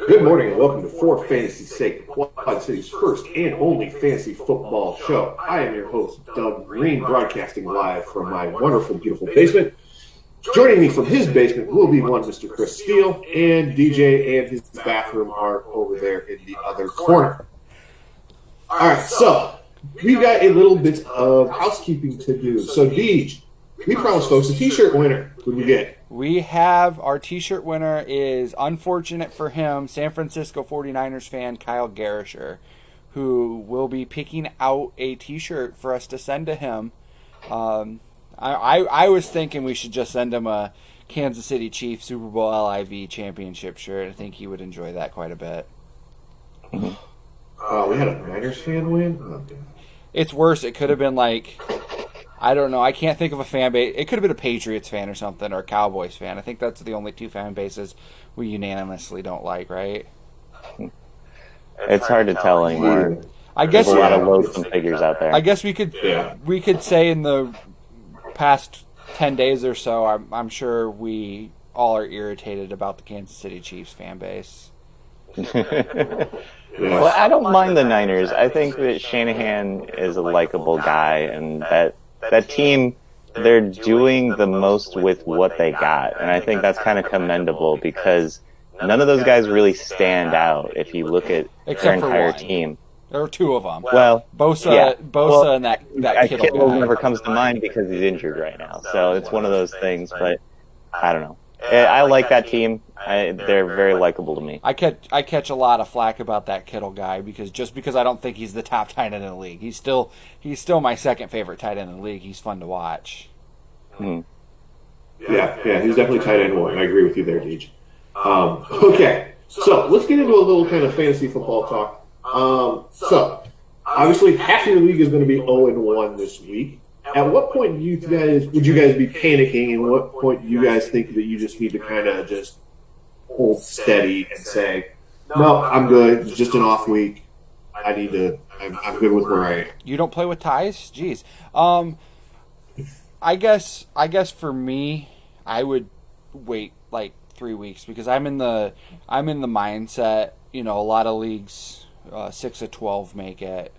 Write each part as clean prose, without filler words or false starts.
Good morning and welcome to For Fantasy's Sake, Quad City's first and only fantasy football show. I am your host, Doug Green, broadcasting live from my wonderful, beautiful basement. Joining me from his basement will be one Mr. Chris Steele, and DJ and his bathroom are over there in the other corner. All right, so we've got a little bit of housekeeping to do. So, Deej, we promised folks a t-shirt winner. Who do we get? We have our t-shirt winner is, unfortunate for him, San Francisco 49ers fan Kyle Garisher, who will be picking out a t-shirt for us to send to him. I was thinking we should just send him a Kansas City Chiefs Super Bowl LIV championship shirt. I think he would enjoy that quite a bit. We had a Niners fan win? Oh, it's worse. It could have been like, I don't know. I can't think of a fan base. It could have been a Patriots fan or something, or a Cowboys fan. I think that's the only two fan bases we unanimously don't like, right? It's hard to tell anymore. I guess there's a lot of loathsome figures out there. I guess we could say in the past 10 days or so, I'm sure we all are irritated about the Kansas City Chiefs fan base. Well, I don't mind the Niners. I think that Shanahan is a likable guy, and that team, they're doing the most with what they got. And I think that's kind of commendable because none of those guys really stand out if you look at their entire team. There were two of them. Well, Bosa and that Kittle never comes to mind because he's injured right now. So it's one of those things, but I don't know. I like that team. They're very likable to me. I catch a lot of flack about that Kittle guy because I don't think he's the top tight end in the league. He's still my second favorite tight end in the league. He's fun to watch. Yeah, he's definitely tight end one. I agree with you there, Deej. Okay, so let's get into a little kind of fantasy football talk. So obviously half your league is going to be 0-1 this week. At what point would you guys be panicking, and what point do you guys think that you just need to kind of just hold steady and say, no, I'm good. It's just an off week. I'm good with where I am. You don't play with ties? Jeez. I guess for me, I would wait like 3 weeks because I'm in the mindset. A lot of leagues, 6 of 12 make it.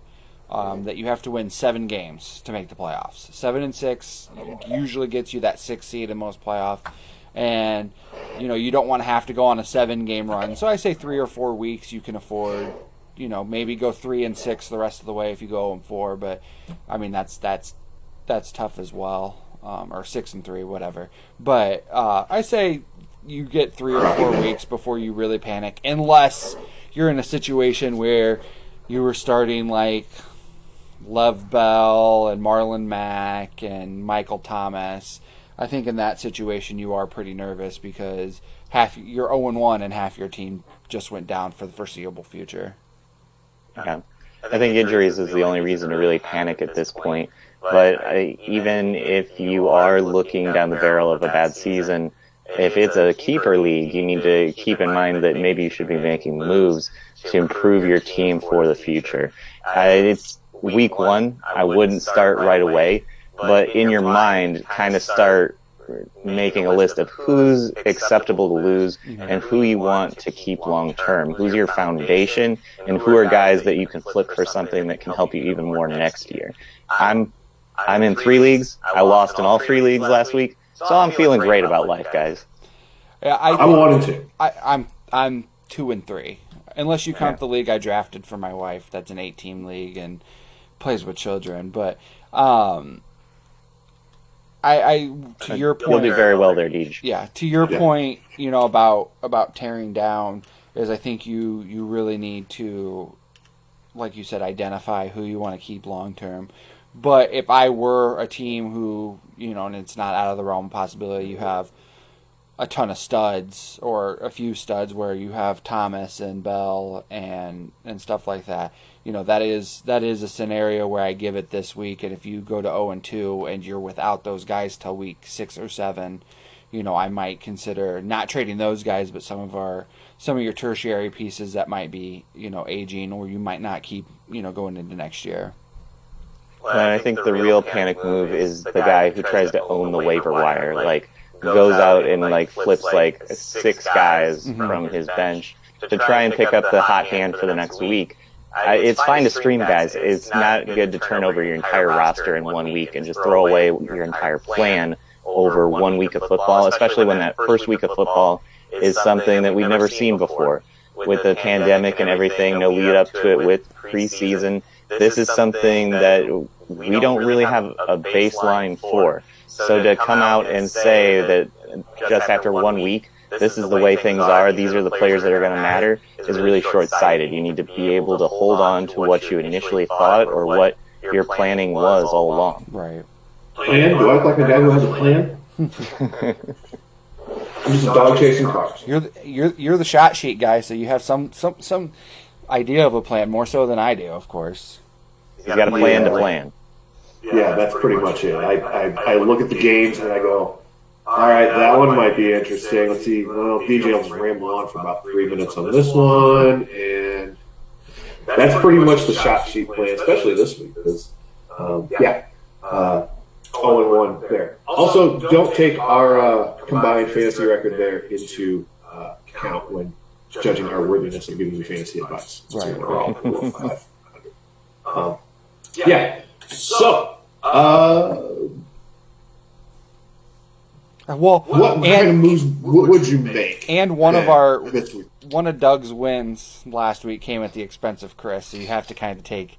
That you have to win 7 games to make the playoffs. 7-6 usually gets you that 6th seed in most playoffs, and you don't want to have to go on a 7-game run. So I say 3 or 4 weeks you can afford. Maybe go 3-6 the rest of the way if you go 0-4. But I mean that's tough as well, or 6-3, whatever. But I say you get 3 or 4 weeks before you really panic, unless you're in a situation where you were starting like Lev Bell and Marlon Mack and Michael Thomas. I think in that situation you are pretty nervous because you're 0-1 and half your team just went down for the foreseeable future. Yeah. I think injuries is the only reason to really panic at this point. But even if you are looking down the barrel of a bad season, if it's a keeper league, you need to keep in mind that maybe you should be making moves to improve your team for the future. It's week 1. I wouldn't start right away, but in your mind, kind of start making a list of who's acceptable to lose and who you want to keep long term. Who's your foundation, and who are guys that you can flip for something that can help you even more next year. I'm in 3 leagues. I lost in all 3 leagues last week, so I'm feeling great about life, guys. Yeah, I'm 1-2. I'm 2-3. Unless you count the league I drafted for my wife, that's an 8-team league and plays with children. But I to your point, you'll do very well there, Deej. Yeah, to your point, about tearing down is I think you really need to, like you said, identify who you want to keep long term. But if I were a team who, and it's not out of the realm of possibility, you have a ton of studs or a few studs where you have Thomas and Bell and stuff like that. That is a scenario where I give it this week. And if you go to 0-2 and you're without those guys till week 6 or 7, I might consider not trading those guys, but some of your tertiary pieces that might be, aging, or you might not keep, going into next year. And I think the real panic move is the guy who tries to own the waiver wire. Like, goes out and like flips like 6 guys from his bench to try and pick up the hot hand for the next week. It's fine to stream guys. It's not good to turn over your entire roster in 1 week and just throw away your entire plan over 1 week of football, especially when that first week of football is something that we've never seen before. With the pandemic and everything, no lead up to it with preseason, this is something that we don't really have a baseline for. So to come out and say that just after 1 week, this is the way things are, these are the players that are going to matter, is really short-sighted. You need to be able to hold on to what you initially thought or what your planning was all along. Right. Plan? Do I look like a guy who has a plan? I'm just a dog chasing cars. You're the shot sheet guy, so you have some idea of a plan, more so than I do, of course. You got a plan to plan. Yeah, that's pretty much it. I look at the games and I go, all right, that one might be interesting. Let's see. Well, DJ will just ramble on for about 3 minutes on this one, and that's pretty much the shot sheet plan, especially this week. Because, 0-1 there. Also, don't take our combined fantasy record there into account when judging our worthiness of giving you fantasy advice. Right. So we're all 4 5. So, well, what kind of moves would you make? And one of Doug's wins last week came at the expense of Chris, so you have to kind of take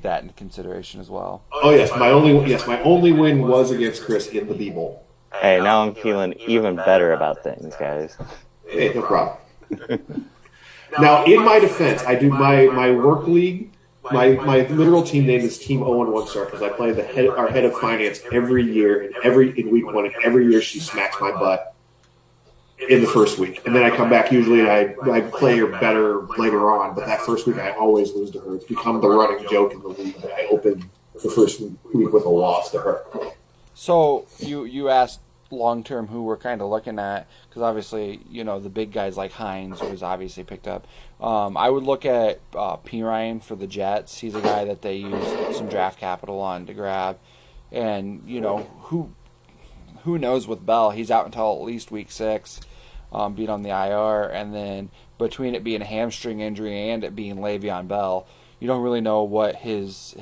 that into consideration as well. Oh yes, my only win was against Chris in the B Bowl. Hey, now I'm feeling even better about things, guys. Hey, no problem. Now, in my defense, I do my work league. My literal team name is Team 0-1 Star because I play our head of finance every year, in week 1, and every year she smacks my butt in the first week, and then I come back usually and I play her better later on. But that first week I always lose to her. It's become the running joke in the league that I open the first week with a loss to her. So you asked long term who we're kind of looking at, because obviously the big guys like Hines was obviously picked up. I would look at P. Ryan for the Jets. He's a guy that they used some draft capital on to grab, and who knows with Bell, he's out until at least week 6, being on the IR, and then between it being a hamstring injury and it being Le'Veon Bell, you don't really know what his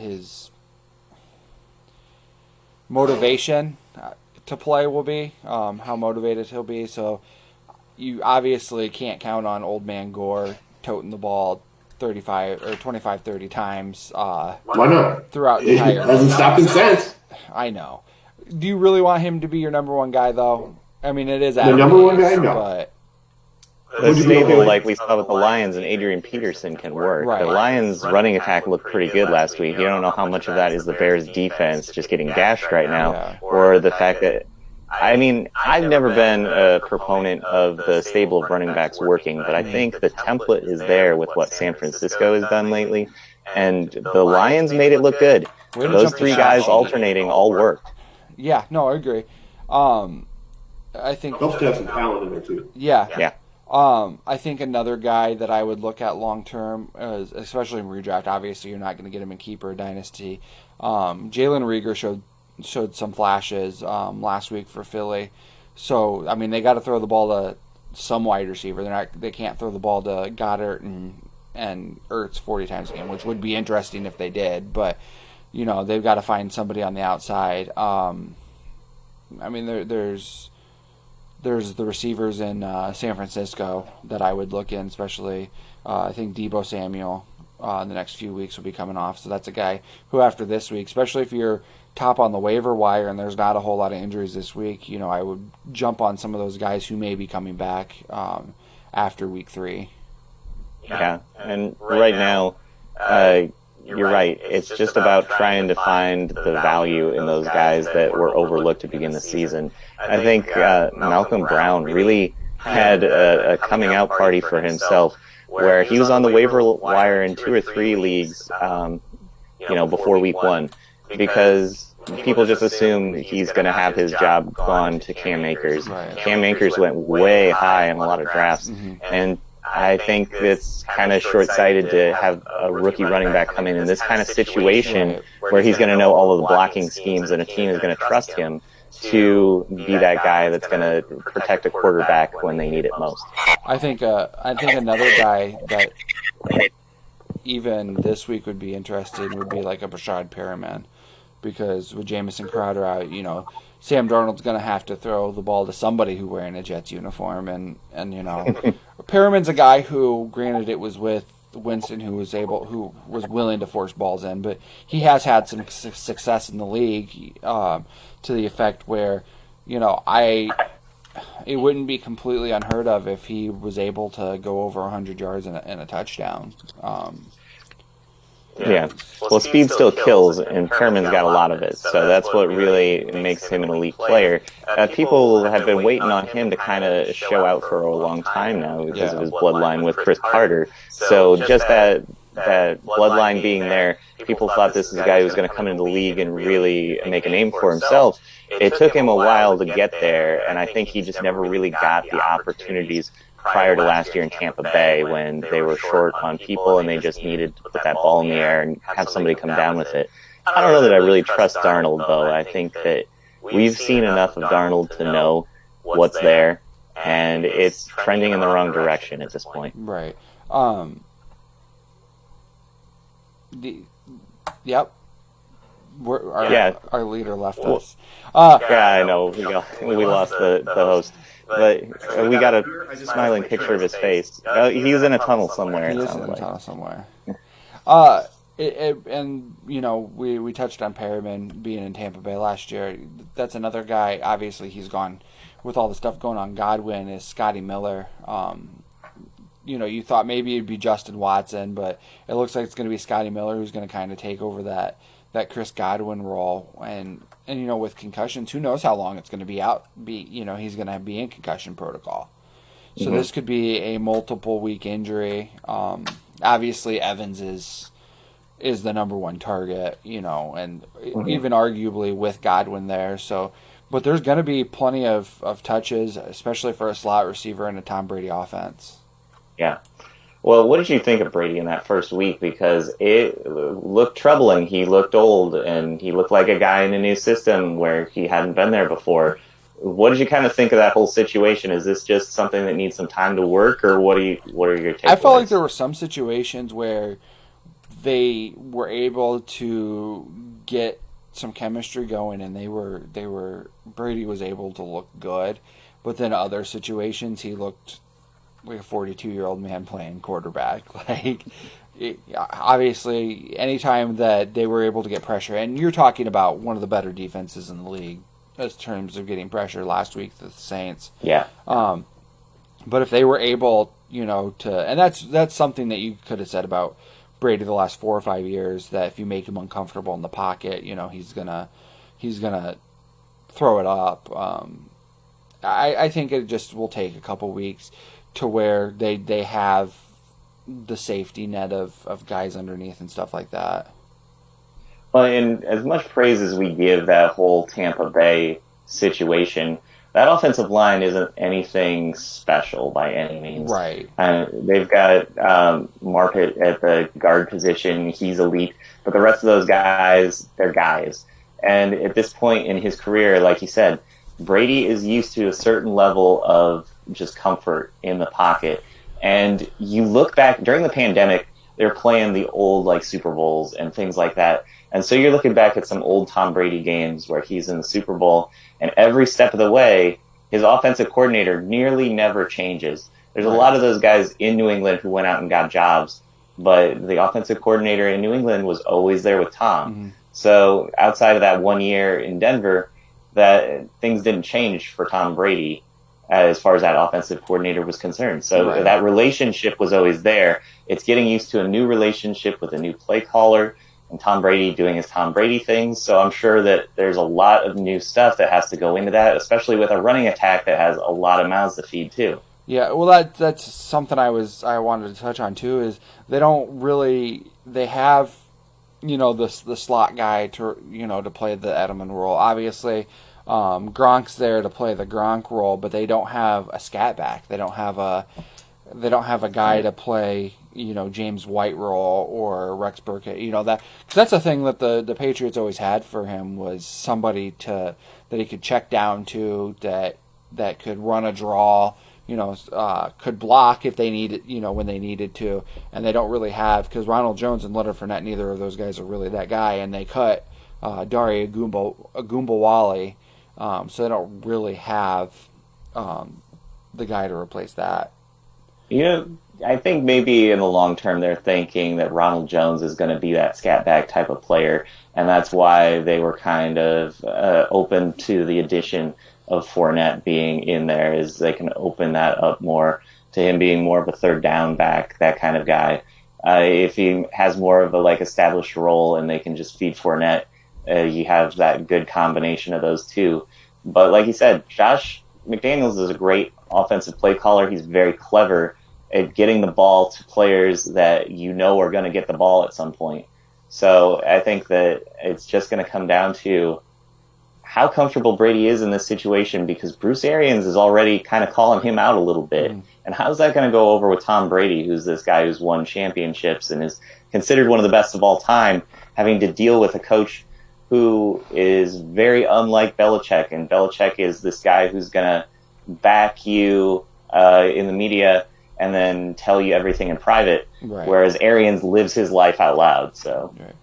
motivation to play will be, how motivated he'll be. So you obviously can't count on old man Gore toting the ball 35 or 25, 30 times. Why not? Throughout the entire. It hasn't stopped him since. I know. Do you really want him to be your number one guy, though? I mean, it is the number one guy, no. But the stable, like we saw with the Lions and Adrian Peterson, can work. Right. The Lions' running attack looked pretty good last week. You don't know how much of that is the Bears' defense just getting gashed right now, or the fact that, I mean, I've never been a proponent of the stable of running backs working, but I think the template is there with what San Francisco has done lately, and the Lions made it look good. Those 3 guys alternating all worked. Yeah, no, I agree. I think helps to have some talent in there too. Yeah. I think another guy that I would look at long term, especially in redraft. Obviously, you're not going to get him in keeper or dynasty. Jalen Reagor showed some flashes last week for Philly. So I mean, they got to throw the ball to some wide receiver. They can't throw the ball to Goddard and Ertz 40 times a game, which would be interesting if they did. But they've got to find somebody on the outside. I mean, there's the receivers in San Francisco that I would look in, especially I think Deebo Samuel in the next few weeks will be coming off. So that's a guy who after this week, especially if you're top on the waiver wire and there's not a whole lot of injuries this week, I would jump on some of those guys who may be coming back after week 3. Yeah, and right now, you're right. It's just about trying to find the value in those guys that were overlooked to begin the season. I think Malcolm Brown really had a coming out party for himself, where he was on the waiver wire in 2 or 3 leagues, before week 1, because people just assume he's going to have his job gone to Cam Akers. Right. Cam Akers went way high in a lot of drafts, and I think it's kind of short-sighted to have a rookie running back come in this kind of situation where he's going to know all of the blocking schemes and a team is going to trust him. to be that guy that's going to protect a quarterback when they need it most. I think another guy that even this week would be interesting would be like a Brashad Perriman, because with Jamison Crowder out, Sam Darnold's going to have to throw the ball to somebody who wearing a Jets uniform, and Perriman's a guy who, granted, it was with Winston who was willing to force balls in, but he has had some success in the league to the effect where, it wouldn't be completely unheard of if he was able to go over 100 yards and a touchdown. Yeah. Well, speed still kills, and Perriman's got a lot of it, so that's what really makes him an elite player. People have been waiting on him to kind of show out for a long time now because of his bloodline with Chris Carter. So just that bloodline being there, people thought this is a guy who was going to come into the league and really make a name for himself. It took him a while to get there, and I think he just never really got the opportunities prior to last year in Tampa Bay when they were short on people and they just needed to put that ball in the air and have somebody come down with it. I don't know that I really trust Darnold, though. I think that we've seen enough of Darnold to know what's there, and it's trending in the wrong direction at this point. Right. Yep. Our leader left us. I know. We lost the host. But we got a smiling picture of his face. He's in a tunnel somewhere. He is in a tunnel somewhere. We touched on Perriman being in Tampa Bay last year. That's another guy. Obviously, he's gone with all the stuff going on. Godwin is Scotty Miller. You thought maybe it'd be Justin Watson, but it looks like it's going to be Scotty Miller who's going to kind of take over that Chris Godwin role. And with concussions, who knows how long it's going to be out. He's going to be in concussion protocol. So this could be a multiple week injury. Obviously Evans is the number one target, and even arguably with Godwin there. So, but there's going to be plenty of touches, especially for a slot receiver in a Tom Brady offense. Yeah. Well, what did you think of Brady in that first week? Because it looked troubling. He looked old, and he looked like a guy in a new system where he hadn't been there before. What did you kind of think of that whole situation? Is this just something that needs some time to work, or what are your takeaways? I felt like there were some situations where they were able to get some chemistry going, and Brady was able to look good, but then other situations he looked like a 42-year-old man playing quarterback. Obviously, anytime that they were able to get pressure, and you're talking about one of the better defenses in the league in terms of getting pressure last week, the Saints. Yeah. But if they were able, to, and that's something that you could have said about Brady the last 4 or 5 years, that if you make him uncomfortable in the pocket, he's gonna throw it up. I think it just will take a couple weeks to where they have the safety net of guys underneath and stuff like that. Well, and as much praise as we give that whole Tampa Bay situation, that offensive line isn't anything special by any means. Right. They've got Marpet at the guard position. He's elite. But the rest of those guys, they're guys. And at this point in his career, like you said, Brady is used to a certain level of just comfort in the pocket. And you look back, during the pandemic, they're playing the old Super Bowls and things like that. And so you're looking back at some old Tom Brady games where he's in the Super Bowl, and every step of the way, his offensive coordinator nearly never changes. There's a lot of those guys in New England who went out and got jobs, but the offensive coordinator in New England was always there with Tom. Mm-hmm. So outside of that 1 year in Denver, that things didn't change for Tom Brady as far as that offensive coordinator was concerned. So that relationship was always there. It's getting used to a new relationship with a new play caller and Tom Brady doing his Tom Brady things. So I'm sure that there's a lot of new stuff that has to go into that, especially with a running attack that has a lot of mouths to feed too. Yeah, well, that's something I wanted to touch on too. Is they have the slot guy to play the Edelman role. Obviously, Gronk's there to play the Gronk role, but they don't have a scat back. They don't have a guy to play James White role or Rex Burkhead. Because that's the thing that the Patriots always had for him, was somebody that he could check down to, that could run a draw, could block if they needed, when they needed to, and they don't really have, because Ronald Jones and Leonard Fournette, neither of those guys are really that guy, and they cut Dare Agumbawale, so they don't really have the guy to replace that. I think maybe in the long term they're thinking that Ronald Jones is going to be that scat bag type of player, and that's why they were kind of open to the addition of Fournette being in there, is they can open that up more to him being more of a third down back, that kind of guy. If he has more of a established role and they can just feed Fournette, you have that good combination of those two. But like you said, Josh McDaniels is a great offensive play caller. He's very clever at getting the ball to players that are going to get the ball at some point. So I think that it's just going to come down to how comfortable Brady is in this situation, because Bruce Arians is already kind of calling him out a little bit. And how's that going to go over with Tom Brady, who's this guy who's won championships and is considered one of the best of all time, having to deal with a coach who is very unlike Belichick. And Belichick is this guy who's going to back you in the media and then tell you everything in private, right, whereas Arians lives his life out loud. So. Right.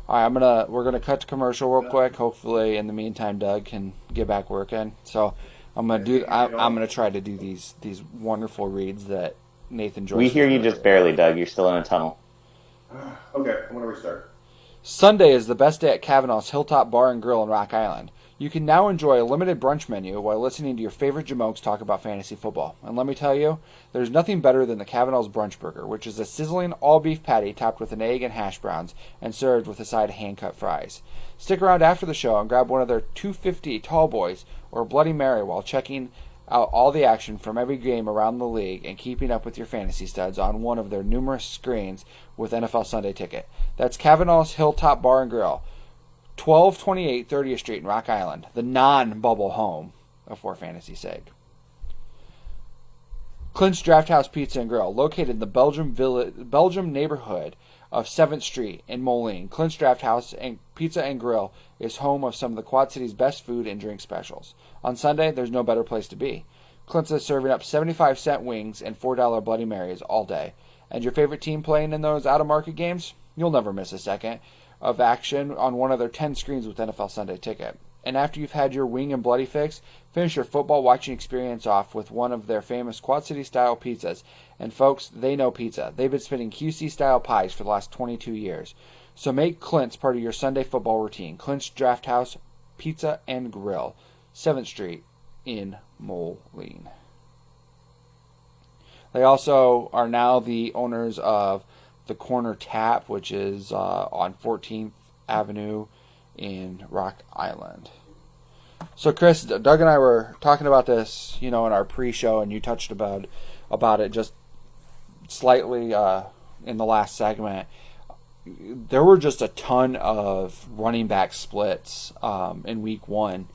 All right, we're gonna cut to commercial real quick. Hopefully, in the meantime, Doug can get back working. So I'm gonna try to do these wonderful reads that Nathan Joyce. We hear you just barely, Doug. You're still in a tunnel. Okay, I'm gonna restart. Sunday is the best day at Kavanaugh's Hilltop Bar and Grill in Rock Island. You can now enjoy a limited brunch menu while listening to your favorite Jamokes talk about fantasy football. And let me tell you, there's nothing better than the Kavanaugh's Brunch Burger, which is a sizzling all-beef patty topped with an egg and hash browns and served with a side of hand-cut fries. Stick around after the show and grab one of their 250 tall boys or a Bloody Mary while checking out all the action from every game around the league and keeping up with your fantasy studs on one of their numerous screens with NFL Sunday Ticket. That's Kavanaugh's Hilltop Bar and Grill, 1228 30th Street in Rock Island, the non-bubble home of For Fantasy's Sake. Clint's Draft House Pizza and Grill, located in the Belgium neighborhood of 7th Street in Moline. Clint's Draft House and Pizza and Grill is home of some of the Quad City's best food and drink specials. On Sunday, there's no better place to be. Clint's is serving up 75-cent wings and $4 Bloody Marys all day. And your favorite team playing in those out-of-market games? You'll never miss a second of action on one of their 10 screens with NFL Sunday Ticket. And after you've had your wing and bloody fix, finish your football watching experience off with one of their famous Quad City style pizzas. And folks, they know pizza. They've been spinning QC style pies for the last 22 years. So make Clint's part of your Sunday football routine. Clint's Draft House Pizza and Grill, 7th Street in Moline. They also are now the owners of the Corner Tap, which is on 14th Avenue in Rock Island. So, Chris, Doug and I were talking about this, in our pre-show, and you touched about it just slightly in the last segment. There were just a ton of running back splits in Week 1,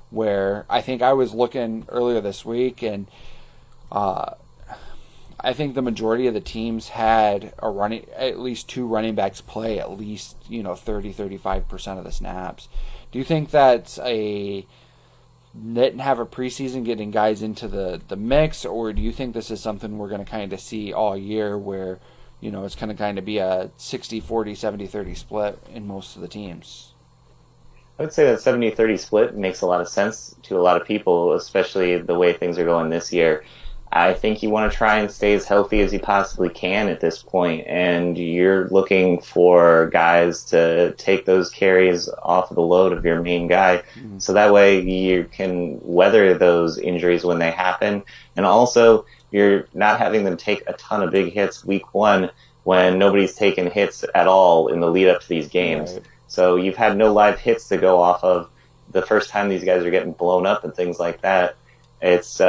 where I think I was looking earlier this week, and I think the majority of the teams had at least two running backs play at least 30-35% of the snaps. Do you think that's didn't have a preseason getting guys into the mix, or do you think this is something we're going to kind of see all year, where it's going to kind of be a 60-40, 70-30 split in most of the teams? I would say that 70-30 split makes a lot of sense to a lot of people, especially the way things are going this year. I think you want to try and stay as healthy as you possibly can at this point, and you're looking for guys to take those carries off of the load of your main guy, so that way you can weather those injuries when they happen, and also you're not having them take a ton of big hits Week 1 when nobody's taken hits at all in the lead up to these games. Right. So you've had no live hits to go off of the first time these guys are getting blown up and things like that. It's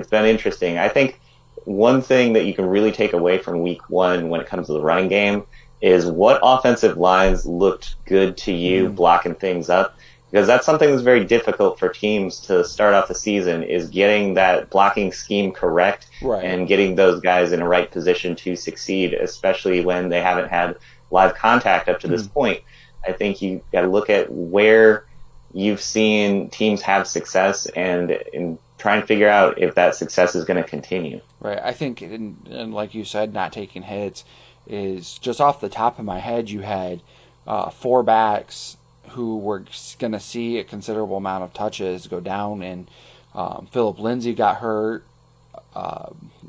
been interesting. I think one thing that you can really take away from Week 1 when it comes to the running game is what offensive lines looked good to you blocking things up. Because that's something that's very difficult for teams to start off the season, is getting that blocking scheme correct Right. and getting those guys in a right position to succeed, especially when they haven't had live contact up to this point. I think you got to look at where you've seen teams have success and try and figure out if that success is going to continue. Right. I think, and like you said, not taking hits is just off the top of my head. You had 4 backs who were going to see a considerable amount of touches go down, and Philip Lindsay got hurt.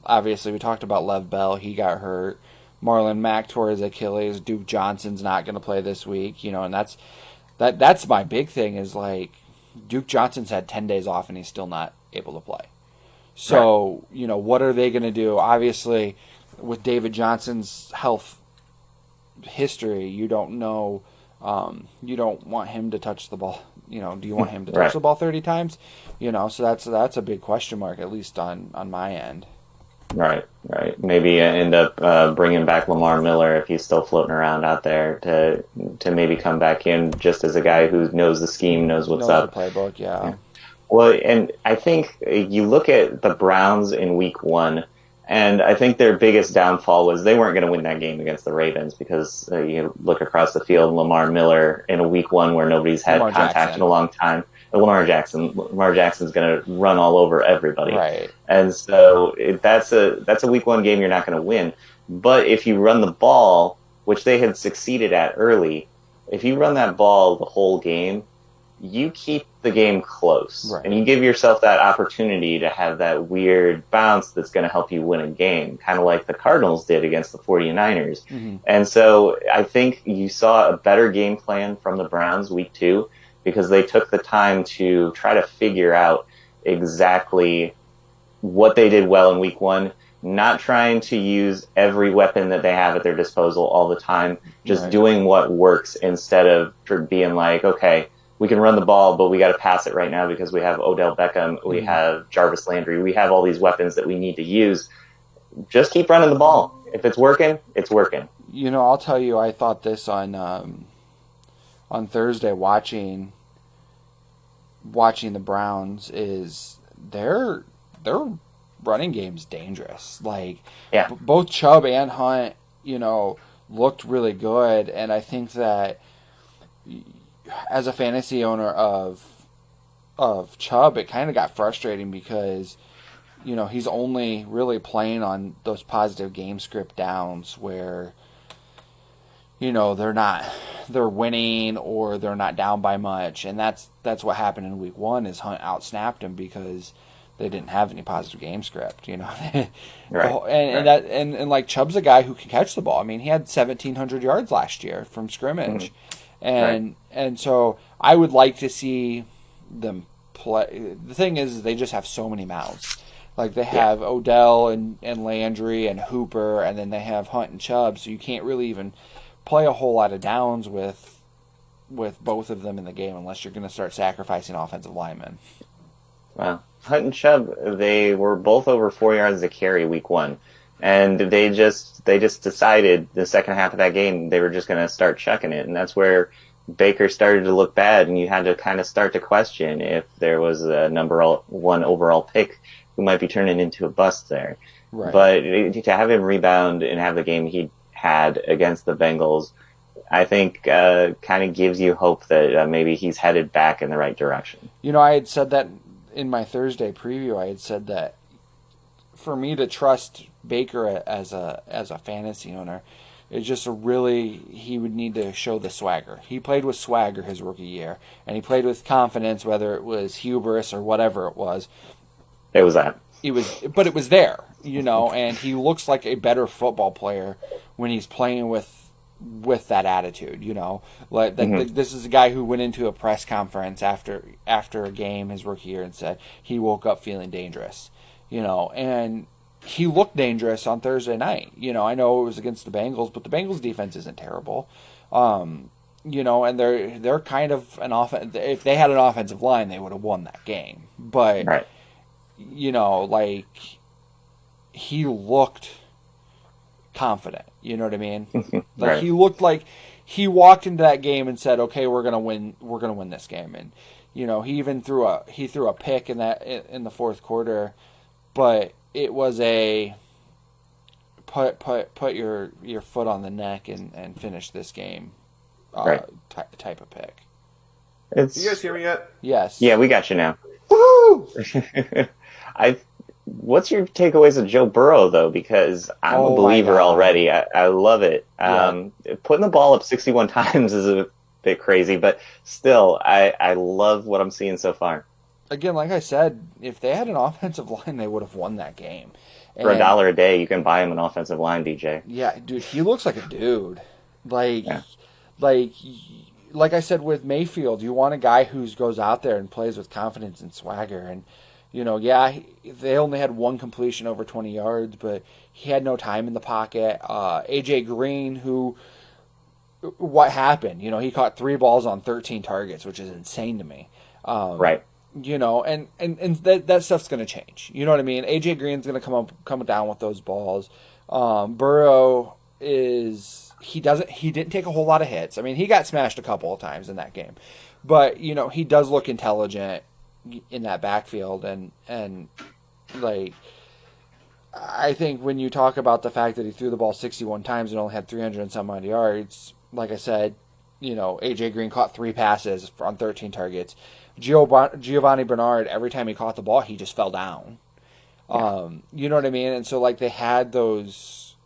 Obviously, we talked about Lev Bell. He got hurt. Marlon Mack tore his Achilles. Duke Johnson's not going to play this week. And that's my big thing is like Duke Johnson's had 10 days off and he's still not able to play. So, what are they going to do? Obviously, with David Johnson's health history, you don't know. You don't want him to touch the ball. Do you want him to touch the ball 30 times? So that's a big question mark, at least on my end. Right. Maybe end up bringing back Lamar Miller if he's still floating around out there to maybe come back in just as a guy who knows the scheme, knows what's up. The playbook, yeah. Well, and I think you look at the Browns in week 1, and I think their biggest downfall was they weren't going to win that game against the Ravens because you look across the field, Lamar Miller in a week 1 where nobody's had contact in a long time. Lamar Jackson's going to run all over everybody. Right. And so that's a week 1 game you're not going to win. But if you run the ball, which they had succeeded at early, if you run that ball the whole game, you keep the game close. Right. And you give yourself that opportunity to have that weird bounce that's going to help you win a game, kind of like the Cardinals did against the 49ers. Mm-hmm. And so I think you saw a better game plan from the Browns week 2 because they took the time to try to figure out exactly what they did well in week 1, not trying to use every weapon that they have at their disposal all the time, just doing what works instead of being like, okay, we can run the ball, but we got to pass it right now because we have Odell Beckham, we have Jarvis Landry, we have all these weapons that we need to use. Just keep running the ball. If it's working, it's working. I'll tell you, I thought this on Thursday watching the Browns is their running game's dangerous. Like both Chubb and Hunt, looked really good, and I think that as a fantasy owner of Chubb, it kind of got frustrating because he's only really playing on those positive game script downs where they're winning or they're not down by much, and that's what happened in week 1 is Hunt outsnapped him because they didn't have any positive game script, Right. And like Chubb's a guy who can catch the ball. I mean, he had 1,700 yards last year from scrimmage. And so I would like to see them play. The thing is they just have so many mouths. Like they have Odell and Landry and Hooper, and then they have Hunt and Chubb, so you can't really even play a whole lot of downs with both of them in the game unless you're going to start sacrificing offensive linemen. Wow. Hunt and Chubb, they were both over 4 yards a carry week 1. And they just decided the second half of that game they were just going to start chucking it, and that's where Baker started to look bad, and you had to kind of start to question if there was a number 1 overall pick who might be turning into a bust there. Right. But to have him rebound and have the game he had against the Bengals, I think kind of gives you hope that maybe he's headed back in the right direction. I had said that in my Thursday preview. I had said that for me to trust Baker as a fantasy owner, it's just he would need to show the swagger. He played with swagger his rookie year, and he played with confidence, whether it was hubris or whatever it was. It was that. But it was there, and he looks like a better football player when he's playing with that attitude, this is a guy who went into a press conference after a game his rookie year and said he woke up feeling dangerous. And he looked dangerous on Thursday night. I know it was against the Bengals, but the Bengals defense isn't terrible. And they're kind of an offense. If they had an offensive line, they would have won that game. But, he looked confident. You know what I mean? Like Right. he looked like he walked into that game and said, "Okay, we're gonna win. We're gonna win this game." And he even threw a pick in the fourth quarter, but it was a put your foot on the neck and finish this game Right. type of pick. You guys hear me yet? Yes. Yeah, we got you now. Woo! What's your takeaways of Joe Burrow though? Because I'm Oh a my believer God. already. I love it. Yeah. Putting the ball up 61 times is a bit crazy, but still, I love what I'm seeing so far. Again, like I said, if they had an offensive line, they would have won that game. For And $1 a day, you can buy him an offensive line, DJ. yeah, dude, he looks like a dude. Like, Yeah. like, like I said with Mayfield, you want a guy who goes out there and plays with confidence and swagger. And they only had one completion over 20 yards, but he had no time in the pocket. AJ Green, what happened? He caught 3 balls on 13 targets, which is insane to me. Right. And that stuff's going to change. You know what I mean? AJ Green's going to come down with those balls. Burrow he didn't take a whole lot of hits. I mean, he got smashed a couple of times in that game, but he does look intelligent in that backfield, and like I think when you talk about the fact that he threw the ball 61 times and only had 300 and some odd yards, like I said, AJ Green caught 3 passes on 13 targets. Giovanni Bernard, every time he caught the ball, he just fell down. Yeah. You know what I mean? And so like they had those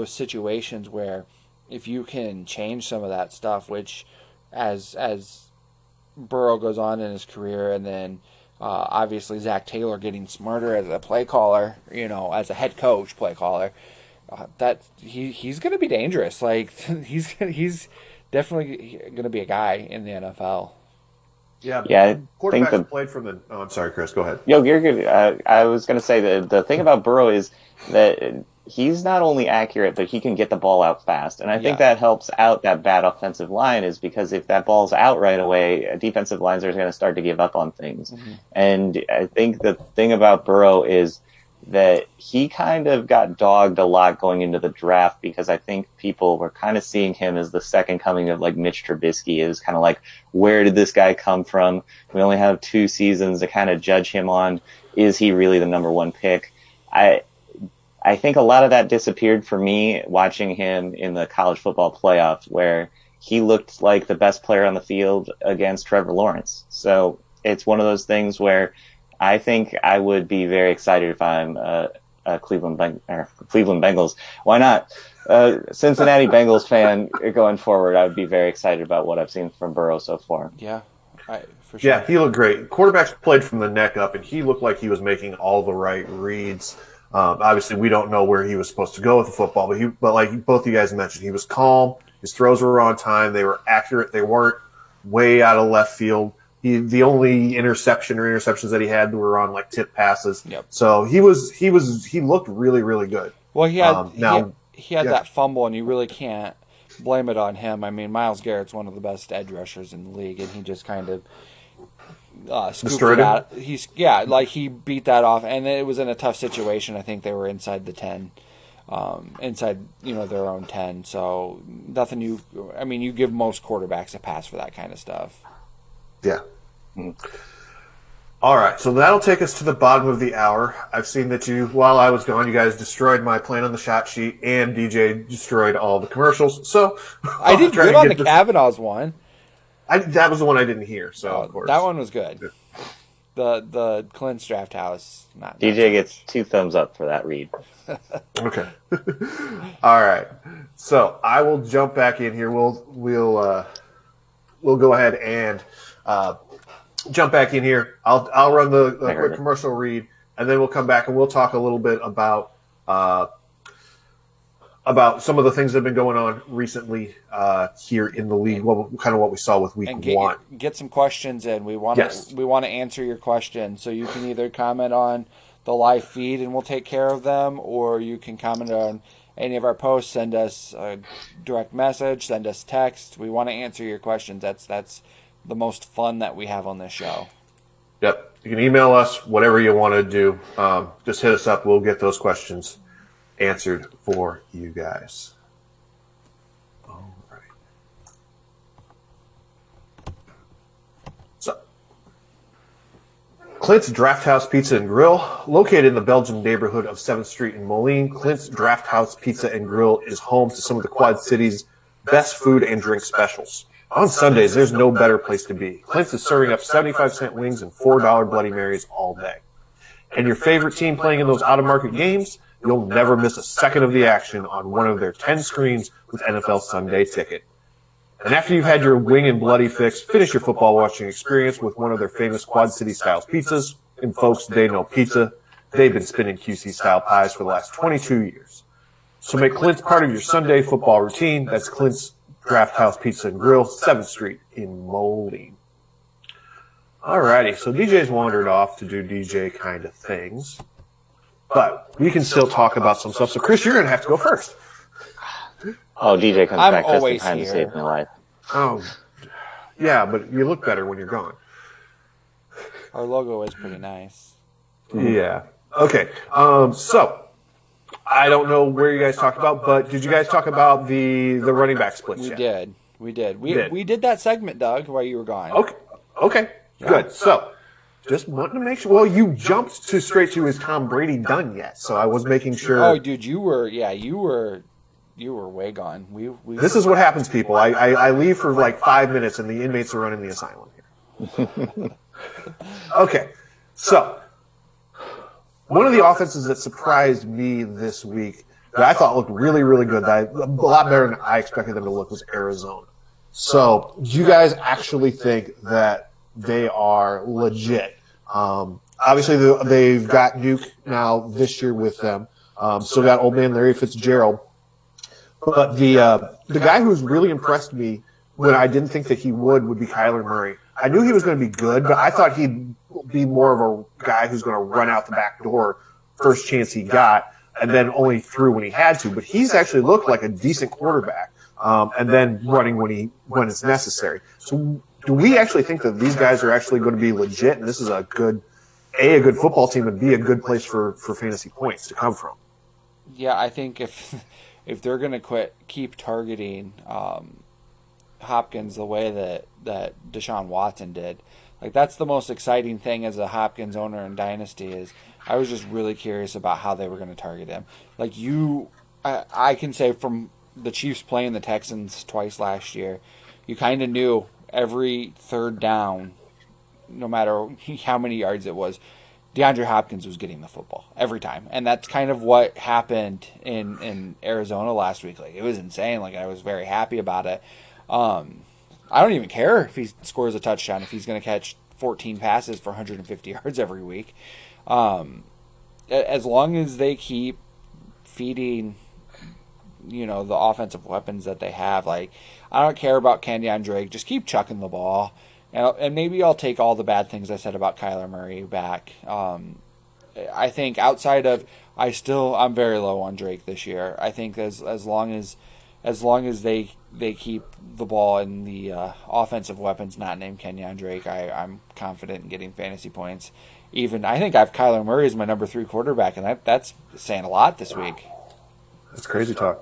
situations where if you can change some of that stuff, which as Burrow goes on in his career, and then obviously Zach Taylor getting smarter as a play caller, as a head coach play caller, that he's going to be dangerous. Like he's definitely going to be a guy in the NFL. Yeah, I think Quarterbacks played from the. Oh, I'm sorry, Chris. Go ahead. Yo, you're good. I was going to say the thing about Burrow is that he's not only accurate, but he can get the ball out fast. And I think that helps out that bad offensive line, is because if that ball's out right away, defensive lines are going to start to give up on things. Mm-hmm. And I think the thing about Burrow is that he kind of got dogged a lot going into the draft, because I think people were kind of seeing him as the second coming of like Mitch Trubisky. It was kind of like, where did this guy come from? We only have 2 seasons to kind of judge him on. Is he really the number 1 pick? I think a lot of that disappeared for me watching him in the college football playoff, where he looked like the best player on the field against Trevor Lawrence. So it's one of those things where I think I would be very excited if I'm a Cleveland Bengals. Why not? Cincinnati Bengals fan going forward. I would be very excited about what I've seen from Burrow so far. Yeah, for sure. Yeah, he looked great. Quarterbacks played from the neck up, and he looked like he was making all the right reads. Obviously, we don't know where he was supposed to go with the football, but like both you guys mentioned, he was calm. His throws were on time. They were accurate. They weren't way out of left field. The only interceptions that he had were on like tip passes. Yep. So he looked really, really good. Well, he had that fumble, and you really can't blame it on him. I mean, Myles Garrett's one of the best edge rushers in the league, and he just kind of scooped it out. He beat that off, and it was in a tough situation. I think they were inside the 10, inside their own 10. So nothing. You give most quarterbacks a pass for that kind of stuff. Yeah. All right, so that'll take us to the bottom of the hour. I've seen that while I was gone, you guys destroyed my plan on the shot sheet, and DJ destroyed all the commercials. So I did good on the Kavanaugh's one. That was the one I didn't hear. So of course that one was good. The Clint's Draft House. Not DJ gets 2 thumbs up for that read. Okay. All right. So I will jump back in here. We'll go ahead and jump back in here. I'll run the quick commercial read, and then we'll come back and we'll talk a little bit about some of the things that have been going on recently here in the league. Kind of what we saw with week 1. Get some questions in. We want to answer your questions, so you can either comment on the live feed and we'll take care of them, or you can comment on any of our posts. Send us a direct message. Send us text. We want to answer your questions. That's the most fun that we have on this show. Yep. You can email us, whatever you want to do. Just hit us up. We'll get those questions answered for you guys. All right. So, Clint's Draft House Pizza and Grill, located in the Belgian neighborhood of 7th Street in Moline. Clint's Draft House Pizza and Grill is home to some of the Quad City's best food and drink specials. On Sundays, there's no better place to be. Clint's is serving up 75-cent wings and $4 Bloody Marys all day. And your favorite team playing in those out-of-market games? You'll never miss a second of the action on one of their 10 screens with NFL Sunday Ticket. And after you've had your wing and bloody fix, finish your football watching experience with one of their famous Quad City-style pizzas. And folks, they know pizza. They've been spinning QC-style pies for the last 22 years. So make Clint's part of your Sunday football routine. That's Clint's Draft House Pizza and Grill, 7th Street in Moline. Alrighty, so DJ's wandered off to do DJ kind of things. But we can still talk about some stuff. So, Chris, you're going to have to go first. Oh, DJ comes I'm back just in always time to here. save my life. Oh, yeah, but you look better when you're gone. Our logo is pretty nice. Yeah. Okay. So I don't know where you guys talked about, but did you guys talk about the running back splits We yet? did. We did that segment, Doug, while you were gone. Okay. Good. So just wanting to make sure. Well, you jumped straight to is Tom Brady done yet? So I was making sure. Oh, dude, you were way gone. We This is what happens, people. I leave for like 5 minutes, and the inmates are running the asylum here. Okay. So one of the offenses that surprised me this week that I thought looked really, really good, a lot better than I expected them to look, was Arizona. So do you guys actually think that they are legit? Obviously, they've got Nuke now this year with them. Still got old man Larry Fitzgerald. But the guy who's really impressed me when I didn't think that he would be Kyler Murray. I knew he was going to be good, but I thought he'd be more of a guy who's going to run out the back door first chance he got, and then only threw when he had to. But he's actually looked like a decent quarterback, and then running when it's necessary. So do we actually think that these guys are actually going to be legit, and this is a good football team and be a good place for fantasy points to come from? Yeah, I think if they're going to keep targeting Hopkins the way that Deshaun Watson did, like that's the most exciting thing as a Hopkins owner in Dynasty. Is I was just really curious about how they were going to target him. Like I can say from the Chiefs playing the Texans twice last year, you kind of knew every third down, no matter how many yards it was, DeAndre Hopkins was getting the football every time. And that's kind of what happened in Arizona last week. Like, it was insane. Like, I was very happy about it. I don't even care if he scores a touchdown, if he's going to catch 14 passes for 150 yards every week. As long as they keep feeding, the offensive weapons that they have, like, I don't care about Kenyon Drake. Just keep chucking the ball. And maybe I'll take all the bad things I said about Kyler Murray back. I think outside of, I'm very low on Drake this year. I think as long as they keep the ball in the offensive weapons not named Kenyon Drake, I'm confident in getting fantasy points. I think I have Kyler Murray as my number 3 quarterback, and that's saying a lot this week. That's crazy talk.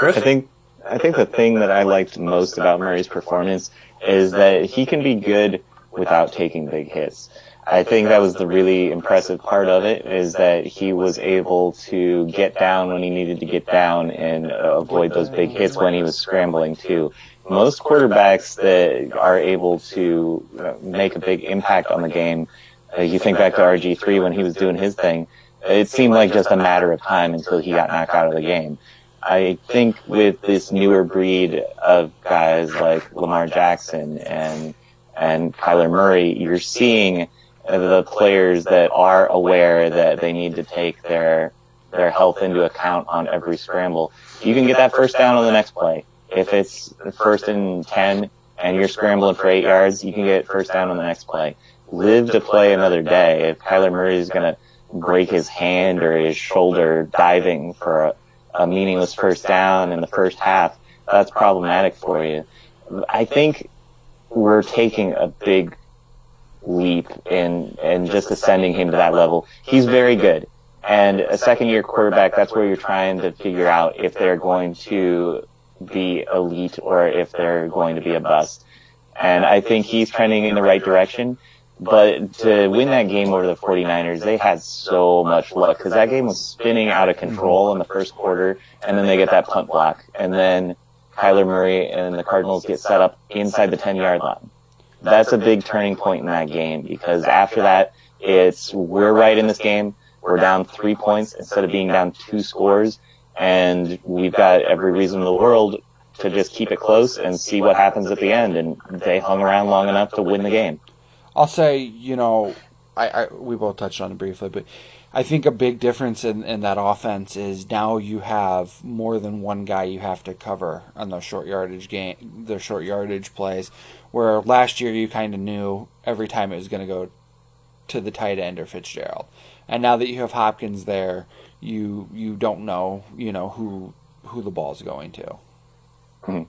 I think the thing that I liked most about Murray's performance is that he can be good without taking big hits. I think that was the really impressive part of it, is that he was able to get down when he needed to get down and avoid those big hits when he was scrambling too. Most quarterbacks that are able to make a big impact on the game, you think back to RG3 when he was doing his thing, it seemed like just a matter of time until he got knocked out of the game. I think with this newer breed of guys like Lamar Jackson and Kyler Murray, you're seeing the players that are aware that they need to take their health into account on every scramble. You can get that first down on the next play. If it's first and 10 and you're scrambling for 8 yards, you can get first down on the next play. Live to play another day. If Kyler Murray is going to break his hand or his shoulder diving for a meaningless first down in the first half, that's problematic for you. I think we're taking a big leap in just ascending him to that level. He's very good. And a second-year quarterback, that's where you're trying to figure out if they're going to be elite or if they're going to be a bust. And I think he's trending in the right direction. But to win that game over the 49ers, they had so much luck because that game was spinning out of control in the first quarter, and then they get that punt block. And then Kyler Murray and the Cardinals get set up inside the 10-yard line. That's a big turning point in that game because after that, we're right in this game. We're down 3 points instead of being down 2 scores, and we've got every reason in the world to just keep it close and see what happens at the end. And they hung around long enough to win the game. I'll say, we both touched on it briefly, but I think a big difference in that offense is now you have more than one guy you have to cover on those short yardage plays, where last year you kind of knew every time it was going to go to the tight end or Fitzgerald. And now that you have Hopkins there, you don't know, who the ball's going to. Hmm.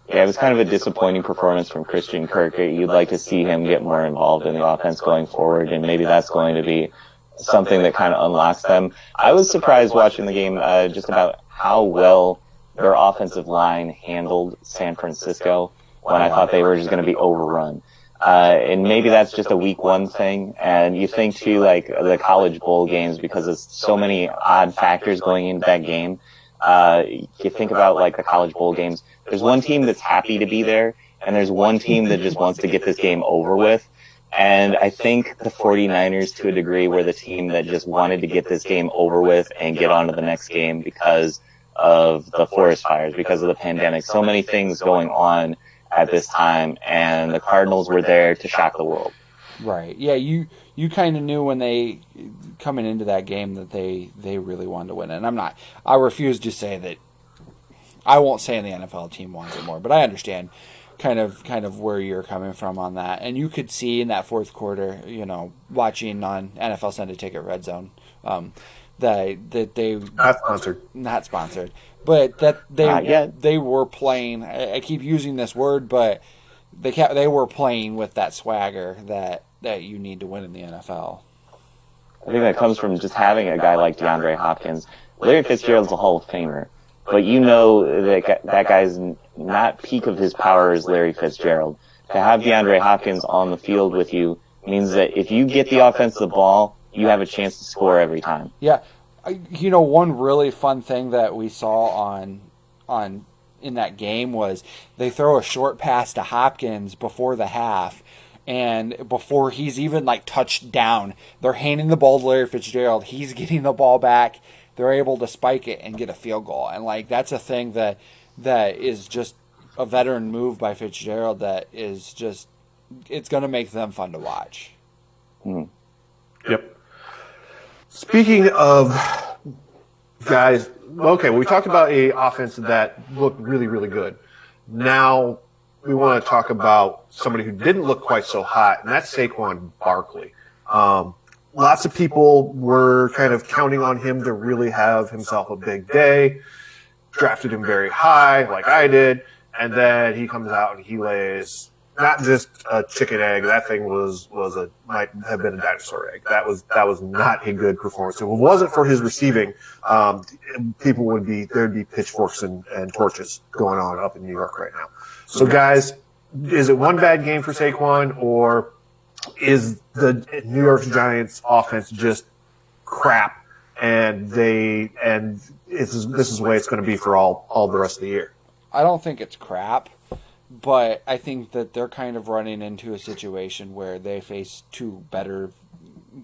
Yeah, it was kind of a disappointing performance from Christian Kirk. You'd like to see him get more involved in the offense going forward, and maybe that's going to be something that kind of unlocks them. I was surprised watching the game just about how well their offensive line handled San Francisco when I thought they were just going to be overrun. And maybe that's just a week one thing. And you think too, like the college bowl games, because there's so many odd factors going into that game. You think about like the college bowl games. There's one team that's happy to be there, and there's one team that just wants to get this game over with. And I think the 49ers, to a degree, were the team that just wanted to get this game over with and get on to the next game because of the forest fires, because of the pandemic. So many things going on at this time, and the Cardinals were there to shock the world. Right. Yeah, you kind of knew when they coming into that game that they really wanted to win it. And I refuse to say that. I won't say the NFL team wants it more, but I understand kind of where you're coming from on that. And you could see in that fourth quarter, watching on NFL Sunday Ticket Red Zone, that they not sponsored, but that they were playing. I keep using this word, but they were playing with that swagger that you need to win in the NFL. I think that comes from just having a guy like DeAndre Hopkins. Larry Fitzgerald's a Hall of Famer, but that guy's not peak of his power as Larry Fitzgerald. To have DeAndre Hopkins on the field with you means that if you get the offense the ball, you have a chance to score every time. Yeah. One really fun thing that we saw on in that game was they throw a short pass to Hopkins before the half, and before he's even touched down, they're handing the ball to Larry Fitzgerald. He's getting the ball back. They're able to spike it and get a field goal. And that's a thing that is just a veteran move by Fitzgerald that is just, it's going to make them fun to watch. Mm. Yep. Speaking of guys, okay, we talked about a offense that looked really, really good. Now we want to talk about somebody who didn't look quite so hot, and that's Saquon Barkley. Lots of people were kind of counting on him to really have himself a big day, drafted him very high like I did, and then he comes out and he lays not just a chicken egg. That thing might have been a dinosaur egg. That was not a good performance. If it wasn't for his receiving, there'd be pitchforks and torches going on up in New York right now. So guys, is it one bad game for Saquon, or is the New York Giants offense just crap, and this is the way it's going to be for all the rest of the year? I don't think it's crap, but I think that they're kind of running into a situation where they face two better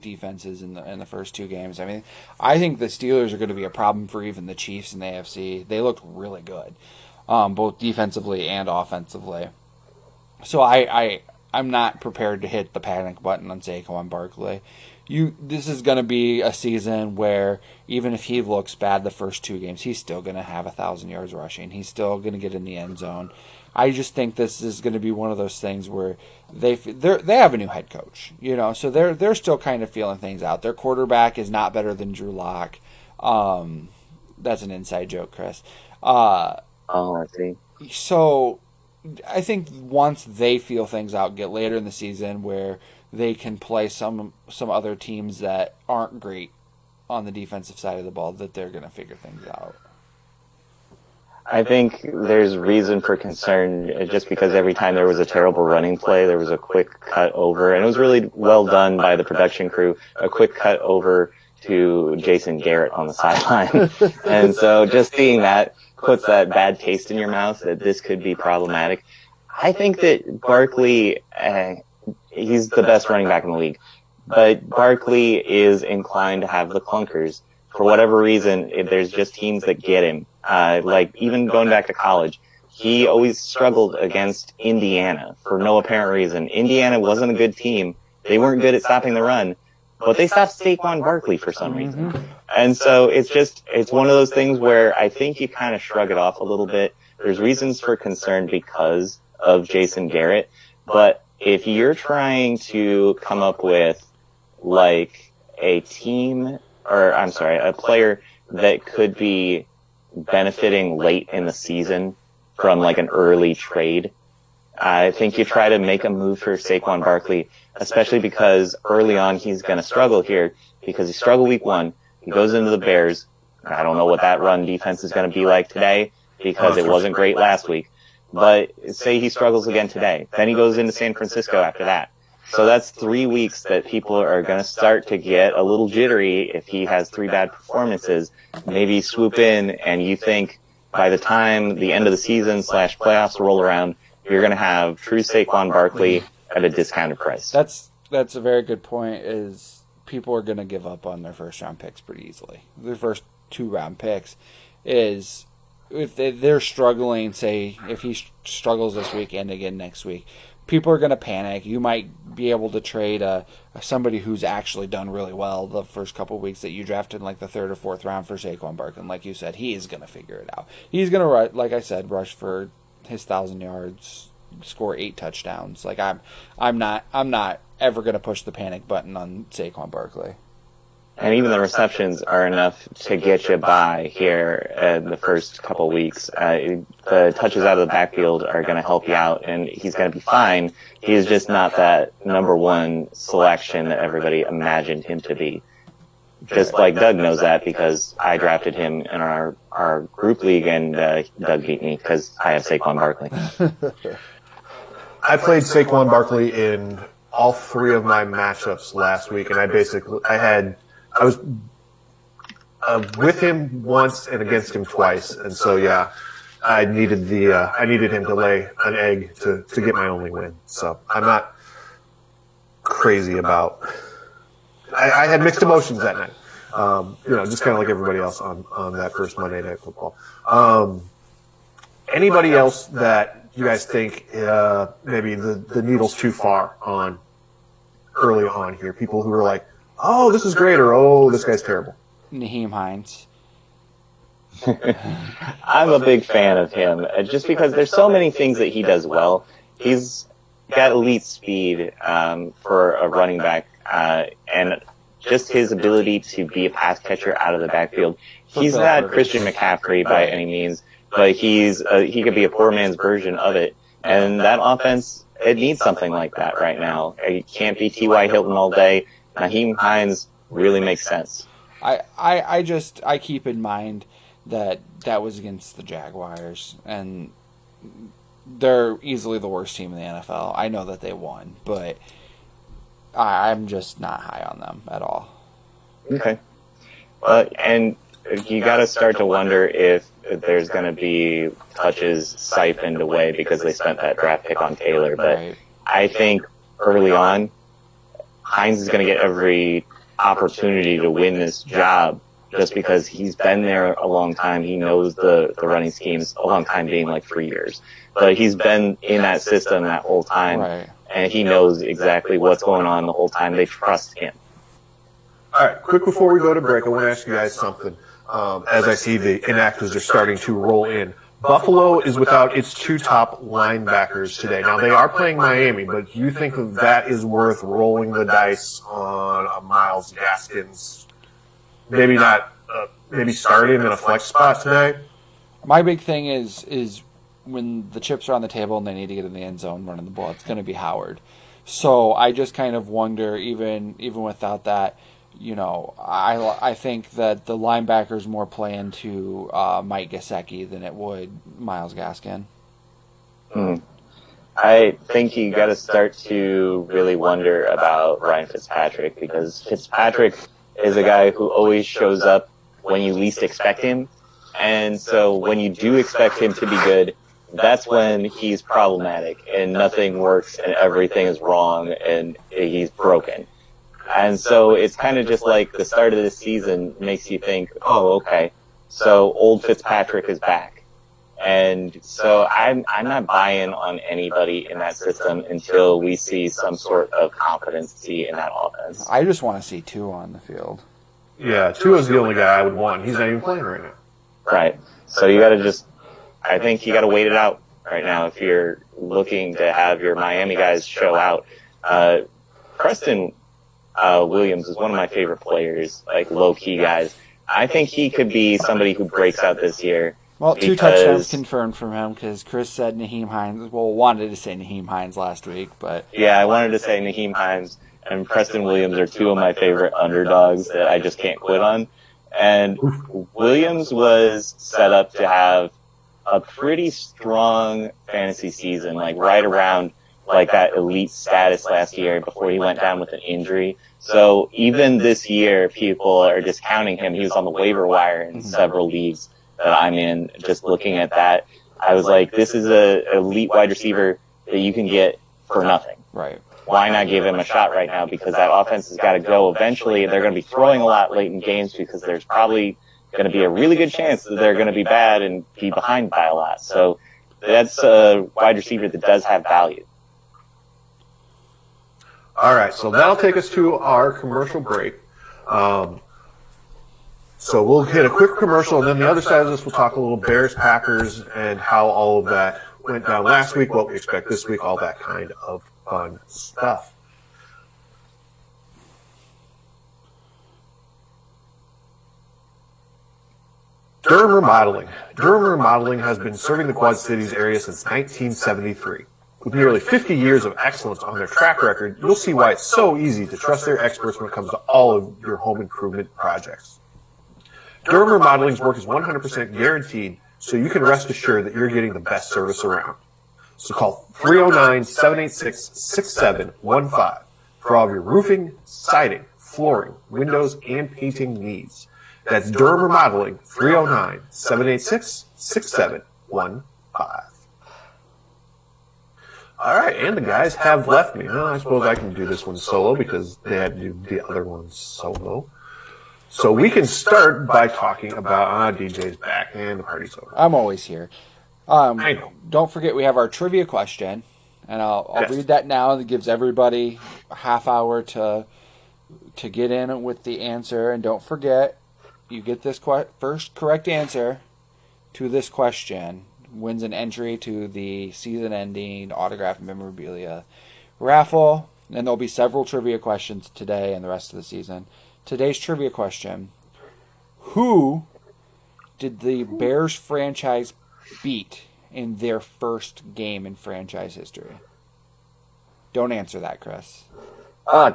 defenses in the first two games. I mean, I think the Steelers are going to be a problem for even the Chiefs in the AFC. They looked really good, both defensively and offensively. So I'm not prepared to hit the panic button on Saquon Barkley. This is going to be a season where even if he looks bad the first two games, he's still going to have 1,000 yards rushing. He's still going to get in the end zone. I just think this is going to be one of those things where they have a new head coach, so they're still kind of feeling things out. Their quarterback is not better than Drew Lock. That's an inside joke, Chris. I see. So I think once they feel things out, get later in the season where they can play some other teams that aren't great on the defensive side of the ball that they're going to figure things out. I think there's reason for concern just because every time there was a terrible running play, there was a quick cut over, and it was really well done by the production crew, a quick cut over to Jason Garrett on the sideline. And so just seeing that puts that bad taste in your mouth that this could be problematic. I think that Barkley, he's the best running back in the league, but Barkley is inclined to have the clunkers. For whatever reason, there's just teams that get him. Like even going back to college, he always struggled against Indiana for no apparent reason. Indiana wasn't a good team. They weren't good at stopping the run, but they stopped Saquon Barkley for some reason. And so it's one of those things where I think you kind of shrug it off a little bit. There's reasons for concern because of Jason Garrett, but if you're trying to come up with like a player that could be benefiting late in the season from like an early trade, I think you try to make a move for Saquon Barkley, especially because early on he's going to struggle here because he struggled week 1. He goes into the Bears. I don't know what that run defense is going to be like today because it wasn't great last week. But say he struggles again today. Then he goes into San Francisco after that. So that's 3 weeks that people are going to start to get a little jittery if he has 3 bad performances. Maybe swoop in and you think by the time the end of the season / playoffs roll around, you're going to have true Saquon Barkley at a discounted price. That's a very good point, is people are going to give up on their first round picks pretty easily. Their first 2 round picks is, if they're struggling, say if he struggles this week and again next week, people are going to panic. You might be able to trade somebody who's actually done really well the first couple of weeks that you drafted in like the 3rd or 4th round for Saquon Barkley. And like you said, he is going to figure it out. He's going to, like I said, rush for his 1,000 yards, score 8 touchdowns. Like I'm not ever going to push the panic button on Saquon Barkley. And even the receptions are enough to get you by here the first couple of weeks. The touches out of the backfield are going to help you out, and he's going to be fine. He's just not that number 1 selection that everybody imagined him to be. Just like Doug knows that because I drafted him in our group league, and Doug beat me because I have Saquon Barkley. I played Saquon Barkley in all 3 of my matchups last week, and I was with him once and against him twice, and so yeah, I needed him to lay an egg to get my only win. So I'm not crazy about. I had mixed emotions that night, just kind of like everybody else on that first Monday Night Football. Anybody else that you guys think maybe the needle's too far on early on here? People who are like, oh, this is great, or oh, this guy's terrible. Nyheim Hines. I'm a big fan of him, just because there's so many things that he does well. He's got elite speed for a running back, and just his ability to be a pass catcher out of the backfield. He's not Christian McCaffrey by any means, but he could be a poor man's version of it. And that offense, it needs something like that right now. It can't be T.Y. Hilton all day. Nyheim Hines really makes sense. I keep in mind that was against the Jaguars, and they're easily the worst team in the NFL. I know that they won, but I'm just not high on them at all. Okay. And you got to start to wonder if there's going to be touches siphoned away because they spent that draft pick on Taylor. But right. I think early on, Hines is going to get every opportunity to win this job just because he's been there a long time. He knows the running schemes, a long time being like 3 years. But he's been in that system that whole time, right. And he knows exactly what's going on the whole time. They trust him. All right, quick before we go to break, I want to ask you guys something. As I see the inactives are starting to roll in. Buffalo is without its 2 top linebackers today. Now, they are playing Miami, but do you think that is worth rolling the dice on a Myles Gaskins? Maybe not, maybe start him in a flex spot today? My big thing is when the chips are on the table and they need to get in the end zone running the ball, it's going to be Howard. So I just kind of wonder, even without that, I think that the linebackers more play into Mike Gesicki than it would Myles Gaskin. I think you got to start to really wonder about Ryan Fitzpatrick, because Fitzpatrick is a guy who always shows up when you least expect him. And so when you do expect him to be good, that's when he's problematic and nothing works and everything is wrong and he's broken. And so it's kind of just like the start of this season makes you think, oh, okay, so old Fitzpatrick is back. And so I'm not buying on anybody in that system until we see some sort of competency in that offense. I just want to see Tua on the field. Yeah, Tua's the only guy I would want. He's not even playing right now. Right. So you got to I think you got to wait it out right now if you're looking to have your Miami guys show out. Preston Williams is one of my favorite players, like low-key guys. I think he could be somebody who breaks out this year. Well, 2 touchdowns confirmed from him because Chris said Nyheim Hines. Well, wanted to say Nyheim Hines last week, but yeah, I wanted to say Nyheim Hines and Preston Williams are 2 of my favorite underdogs that I just can't quit on. And Williams was set up to have a pretty strong fantasy season, like right around like that elite status last year before he went down with an injury. So even this year, people are discounting him. He was on the waiver wire in several leagues that I'm in. Just looking at that, I was like, this is a elite wide receiver that you can get for nothing. right. Why not give him a shot right now? Because that offense has got to go eventually. They're going to be throwing a lot late in games because there's probably going to be a really good chance that they're going to be bad and be behind by a lot. So that's a wide receiver that does have value. All right, so that'll take us to our commercial break. So we'll hit a quick commercial, and then the other side of this, we'll talk a little Bears, Packers, and how all of that went down last week, what we expect this week, all that kind of fun stuff. Durham Remodeling. Durham Remodeling has been serving the Quad Cities area since 1973. With nearly 50 years of excellence on their track record, you'll see why it's so easy to trust their experts when it comes to all of your home improvement projects. Durham Remodeling's work is 100% guaranteed, so you can rest assured that you're getting the best service around. So call 309-786-6715 for all of your roofing, siding, flooring, windows, and painting needs. That's Durham Remodeling, 309-786-6715. All right, and the guys have left me. Well, I suppose I can do this one solo because they had to do the other one solo. So we can start by talking about DJ's back and the party's over. I'm always here. I know. Don't forget we have our trivia question, and I'll read that now. It gives everybody a half hour to get in with the answer. And don't forget, you get this first correct answer to this question wins an entry to the season-ending autograph memorabilia raffle. And there'll be several trivia questions today and the rest of the season. Today's trivia question: who did the Bears franchise beat in their first game in franchise history? Don't answer that, Chris. Wait,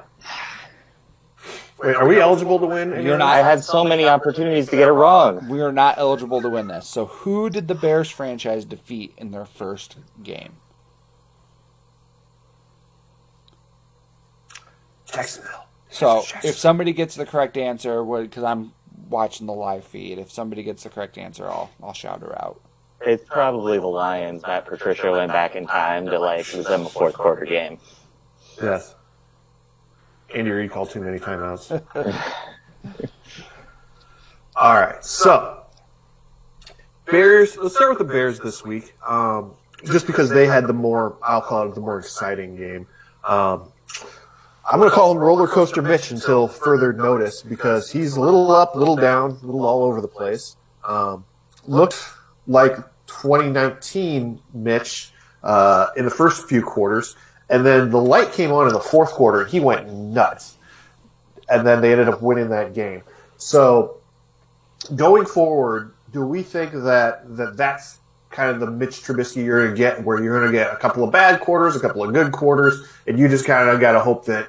are we eligible to win? You're not. I had so many opportunities to get it wrong. We are not eligible to win this. So who did the Bears franchise defeat in their first game? Jacksonville. So if somebody gets the correct answer, because I'm watching the live feed, if somebody gets the correct answer, I'll shout her out. It's probably the Lions. Matt Patricia went back in time to lose them a fourth quarter game. Yes. Andy Reid called too many timeouts. All right, so Bears. Let's start with the Bears this week, just because they had I'll call it the more exciting game. I'm going to call him Roller Coaster Mitch until further notice because he's a little up, a little down, a little all over the place. Looked like 2019 Mitch in the first few quarters, and then the light came on in the fourth quarter, and he went nuts. And then they ended up winning that game. So going forward, do we think that's kind of the Mitch Trubisky you're going to get, where you're going to get a couple of bad quarters, a couple of good quarters, and you just kind of got to hope that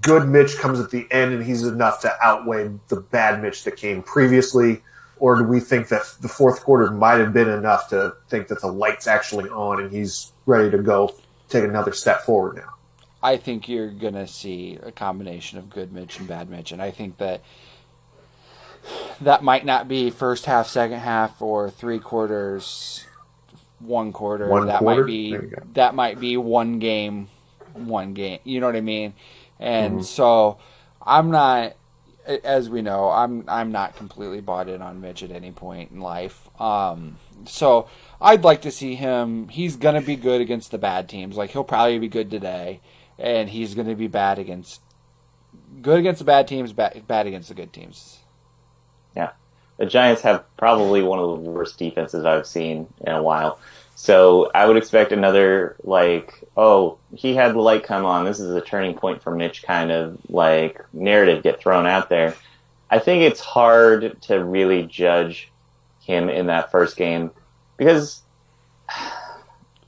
good Mitch comes at the end and he's enough to outweigh the bad Mitch that came previously? Or do we think that the fourth quarter might have been enough to think that the light's actually on and he's ready to go take another step forward now? I think you're going to see a combination of good Mitch and bad Mitch. And I think that might not be first half, second half, or 3 quarters, 1 quarter. That might be one game. You know what I mean? And so I'm not, as we know, I'm not completely bought in on Mitch at any point in life. So I'd like to see him. He's going to be good against the bad teams. Like, he'll probably be good today, and he's going to be good against the bad teams, bad against the good teams. Yeah. The Giants have probably one of the worst defenses I've seen in a while. So I would expect another, he had the light come on, this is a turning point for Mitch kind of, narrative get thrown out there. I think it's hard to really judge him in that first game because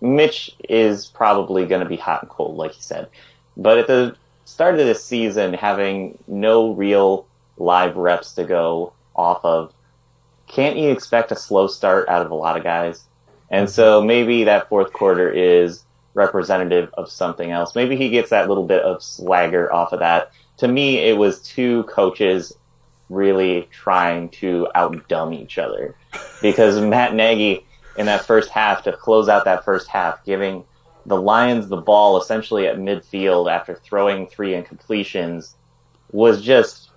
Mitch is probably going to be hot and cold, like you said. But at the start of this season, having no real live reps to go off of, can't you expect a slow start out of a lot of guys? And so maybe that fourth quarter is representative of something else. Maybe he gets that little bit of swagger off of that. To me, it was 2 coaches really trying to outdumb each other. Because Matt Nagy, in that first half, to close out that first half, giving the Lions the ball essentially at midfield after throwing 3 incompletions, was just,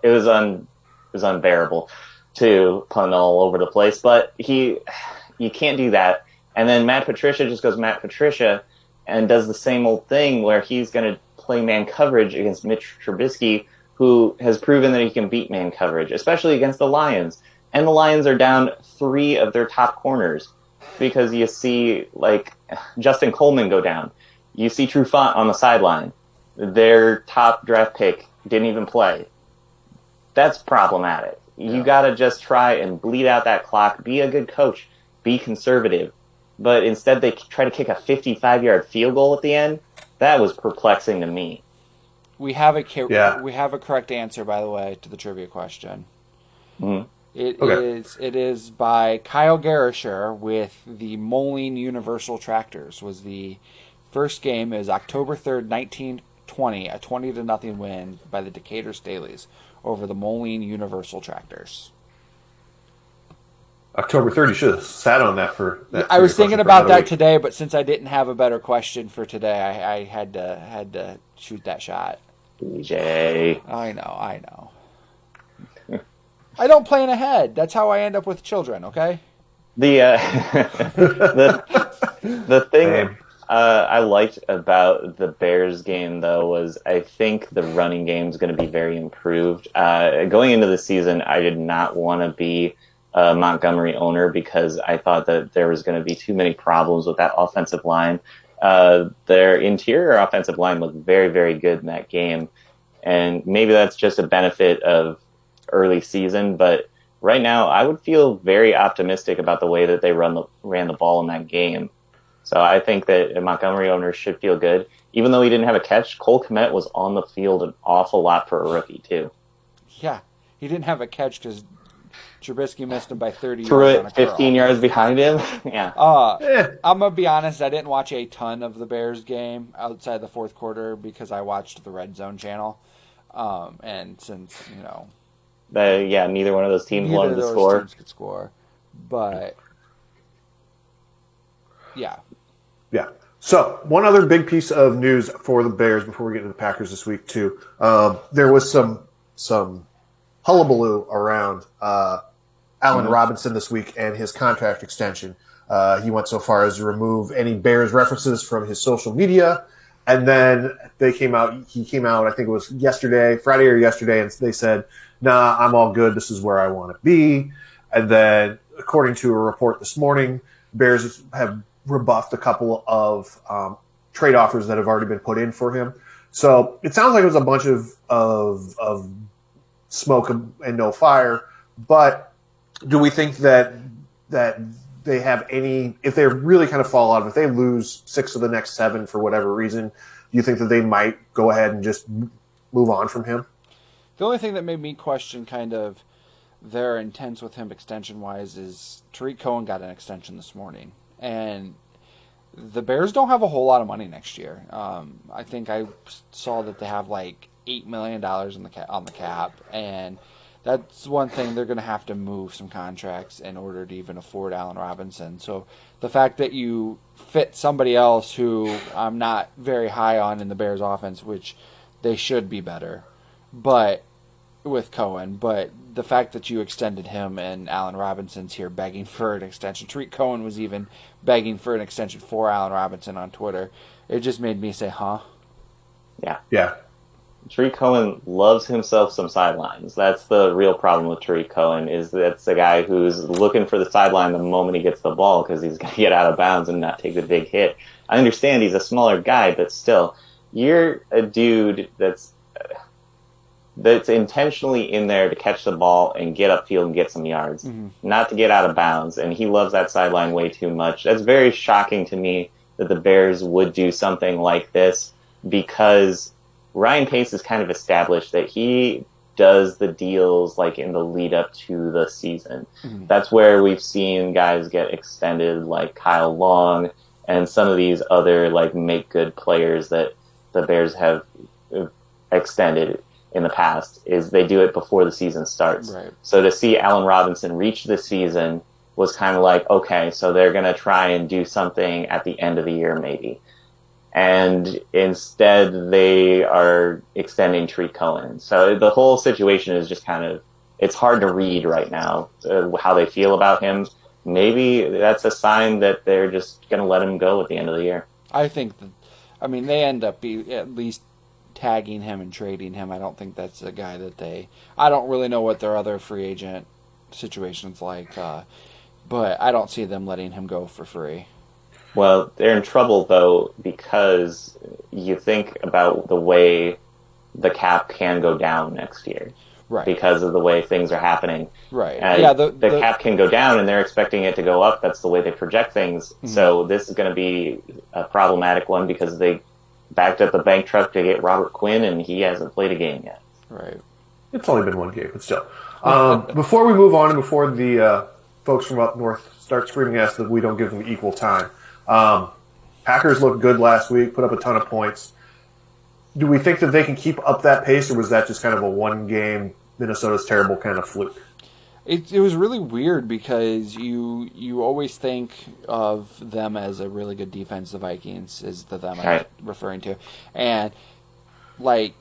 it was unbearable to punt all over the place. But you can't do that. And then Matt Patricia just goes Matt Patricia and does the same old thing where he's going to play man coverage against Mitch Trubisky, who has proven that he can beat man coverage, especially against the Lions. And the Lions are down 3 of their top corners because you see, Justin Coleman go down. You see Trufant on the sideline. Their top draft pick didn't even play. That's problematic. You got to just try and bleed out that clock, be a good coach, be conservative. But instead they try to kick a 55-yard field goal at the end. That was perplexing to me. We have a correct answer, by the way, to the trivia question. Mm-hmm. It is by Kyle Garrisher with the Moline Universal Tractors. Was the first game is October 3rd, 1920, a 20-0 win by the Decatur Staleys over the Moline Universal Tractors. October 3rd, you should have sat on that for that. I was thinking about that today, but since I didn't have a better question for today, I had to shoot that shot. DJ. I know. I don't plan ahead. That's how I end up with children, okay? The thing I liked about the Bears game, though, was I think the running game is going to be very improved. Going into the season, I did not want to be a Montgomery owner because I thought that there was going to be too many problems with that offensive line. Their interior offensive line looked very, very good in that game. And maybe that's just a benefit of early season, but right now I would feel very optimistic about the way that they ran the ball in that game. So I think that Montgomery owners should feel good. Even though he didn't have a catch, Cole Kmet was on the field an awful lot for a rookie, too. Yeah, he didn't have a catch because Trubisky missed him by 30 Threw yards. it 15 yards behind him. Yeah. I'm going to be honest, I didn't watch a ton of the Bears game outside the fourth quarter because I watched the Red Zone channel. And since, neither one of those teams wanted to score. Teams could score. But, yeah. Yeah. So, one other big piece of news for the Bears before we get into the Packers this week, too. There was some hullabaloo around Allen Robinson this week and his contract extension. He went so far as to remove any Bears references from his social media. And then he came out, I think it was Friday or yesterday, and they said, nah, I'm all good. This is where I want to be. And then, according to a report this morning, Bears have rebuffed a couple of trade offers that have already been put in for him. So it sounds like it was a bunch of smoke and no fire. But do we think that they have any, if they really kind of fall out, if they lose 6 of the next 7 for whatever reason, do you think that they might go ahead and just move on from him? The only thing that made me question kind of their intents with him extension-wise is Tariq Cohen got an extension this morning. And the Bears don't have a whole lot of money next year. I think I saw that they have like $8 million on the cap, and that's one thing they're going to have to move some contracts in order to even afford Allen Robinson. So the fact that you fit somebody else who I'm not very high on in the Bears offense, which they should be better, but with Cohen, but the fact that you extended him and Allen Robinson's here begging for an extension. Tariq Cohen was even begging for an extension for Allen Robinson on Twitter. It just made me say, huh? Yeah. Tariq Cohen loves himself some sidelines. That's the real problem with Tariq Cohen, is that's the guy who's looking for the sideline the moment he gets the ball because he's going to get out of bounds and not take the big hit. I understand he's a smaller guy, but still, you're a dude that's intentionally in there to catch the ball and get upfield and get some yards, not to get out of bounds. And he loves that sideline way too much. That's very shocking to me that the Bears would do something like this, because Ryan Pace has kind of established that he does the deals like in the lead up to the season. That's where we've seen guys get extended, like Kyle Long and some of these other like make good players that the Bears have extended in the past, is they do it before the season starts. Right. So to see Allen Robinson reach the season was kind of like, okay, so they're going to try and do something at the end of the year maybe. And instead they are extending Tariq Cohen. So the whole situation is just kind of, it's hard to read right now how they feel about him. Maybe that's a sign that they're just going to let him go at the end of the year. I think they end up at least tagging him and trading him. I don't think that's a guy that I don't really know what their other free agent situation's like, but I don't see them letting him go for free. Well, they're in trouble, though, because you think about the way the cap can go down next year. Right. Because of the way things are happening. Right. The cap can go down, and they're expecting it to go up. That's the way they project things. So this is going to be a problematic one, because they backed up the bank truck to get Robert Quinn, and he hasn't played a game yet. Right. It's only been one game, but still. Before we move on, and before the folks from up north start screaming at us that we don't give them equal time, Packers looked good last week, put up a ton of points. Do we think that they can keep up that pace, or was that just kind of a one-game Minnesota's terrible kind of fluke? It was really weird, because you always think of them as a really good defense. The Vikings is the them I'm referring to, and like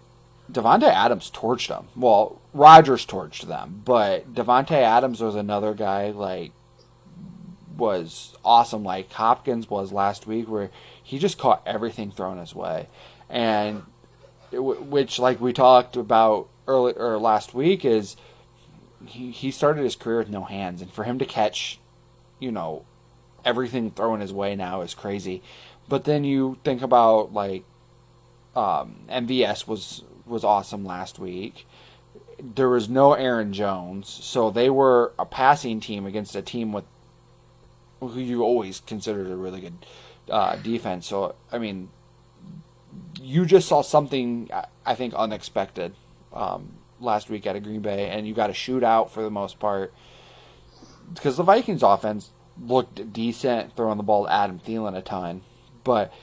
Davante Adams torched them. Well, Rodgers torched them, but Davante Adams was another guy was awesome, like Hopkins was last week, where he just caught everything thrown his way, and which, like we talked about last week, is. He started his career with no hands, and for him to catch, everything thrown his way now is crazy. But then you think about MVS was awesome last week. There was no Aaron Jones, so they were a passing team against a team with who you always considered a really good defense. So you just saw something I think unexpected. Last week out of Green Bay, and you got a shootout for the most part, because the Vikings offense looked decent throwing the ball to Adam Thielen a ton, but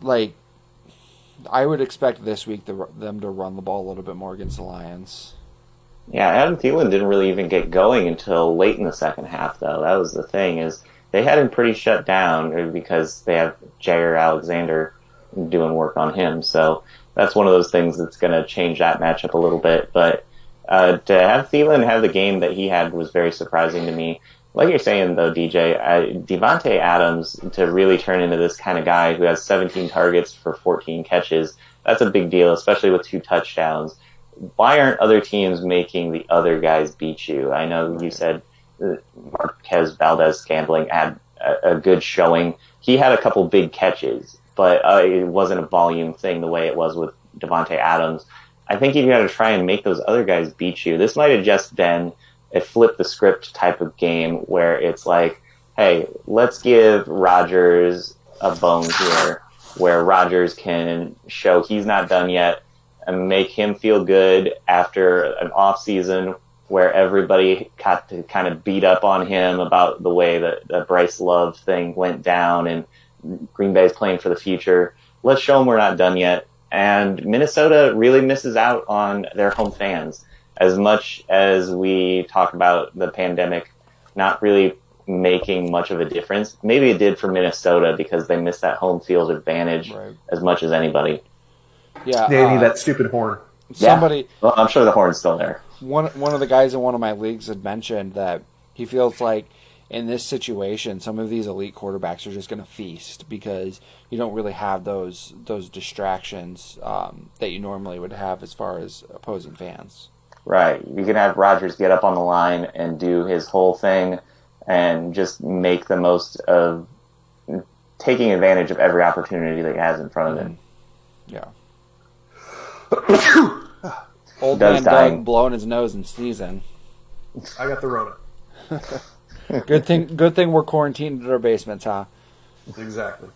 I would expect this week them to run the ball a little bit more against the Lions. Yeah, Adam Thielen didn't really even get going until late in the second half, though. That was the thing, is they had him pretty shut down because they have Jair Alexander doing work on him, so that's one of those things that's going to change that matchup a little bit. But to have Thielen have the game that he had was very surprising to me. Like you're saying, though, DJ, Devontae Adams to really turn into this kind of guy who has 17 targets for 14 catches, that's a big deal, especially with 2 touchdowns. Why aren't other teams making the other guys beat you? I know you said Marquez Valdez-Scantling had a good showing. He had a couple big catches, but it wasn't a volume thing the way it was with Devontae Adams. I think you got to try and make those other guys beat you. This might have just been a flip the script type of game where it's like, hey, let's give Rodgers a bone here where Rodgers can show he's not done yet and make him feel good after an off season where everybody got to kind of beat up on him about the way that the Bryce Love thing went down and Green Bay's playing for the future. Let's show them we're not done yet. And Minnesota really misses out on their home fans. As much as we talk about the pandemic not really making much of a difference, maybe it did for Minnesota because they missed that home field advantage as much as anybody. Yeah, they need that stupid horn. Somebody, well, I'm sure the horn's still there. One of the guys in one of my leagues had mentioned that he feels like in this situation, some of these elite quarterbacks are just going to feast because you don't really have those distractions that you normally would have as far as opposing fans. Right. You can have Rodgers get up on the line and do his whole thing and just make the most of taking advantage of every opportunity that he has in front of him. Yeah. Old man Doug blowing his nose and sneezing. I got the Rona. Good thing we're quarantined at our basements, huh? Exactly.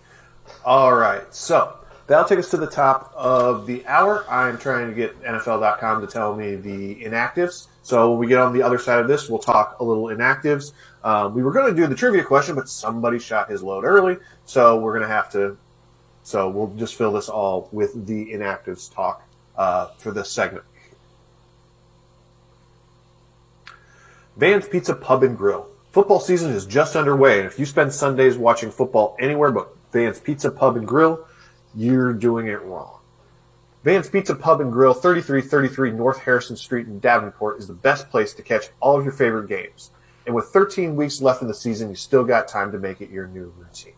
All right. So that'll take us to the top of the hour. I'm trying to get NFL.com to tell me the inactives. So when we get on the other side of this, we'll talk a little inactives. We were going to do the trivia question, but somebody shot his load early. So we're going to have to. So we'll just fill this all with the inactives talk for this segment. Van's Pizza Pub and Grill. Football season is just underway, and if you spend Sundays watching football anywhere but Van's Pizza Pub and Grill, you're doing it wrong. Van's Pizza Pub and Grill, 3333 North Harrison Street in Davenport, is the best place to catch all of your favorite games. And with 13 weeks left in the season, you still got time to make it your new routine.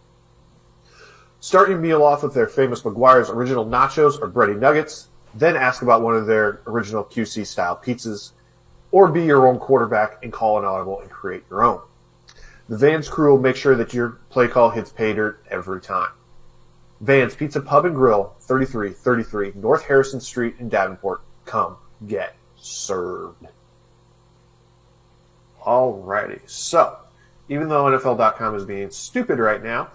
Start your meal off with their famous McGuire's Original Nachos or Brady Nuggets, then ask about one of their original QC-style pizzas, or be your own quarterback and call an audible and create your own. The Vans crew will make sure that your play call hits pay dirt every time. Vans Pizza Pub and Grill, 3333 North Harrison Street in Davenport. Come get served. Alrighty, so even though NFL.com is being stupid right now,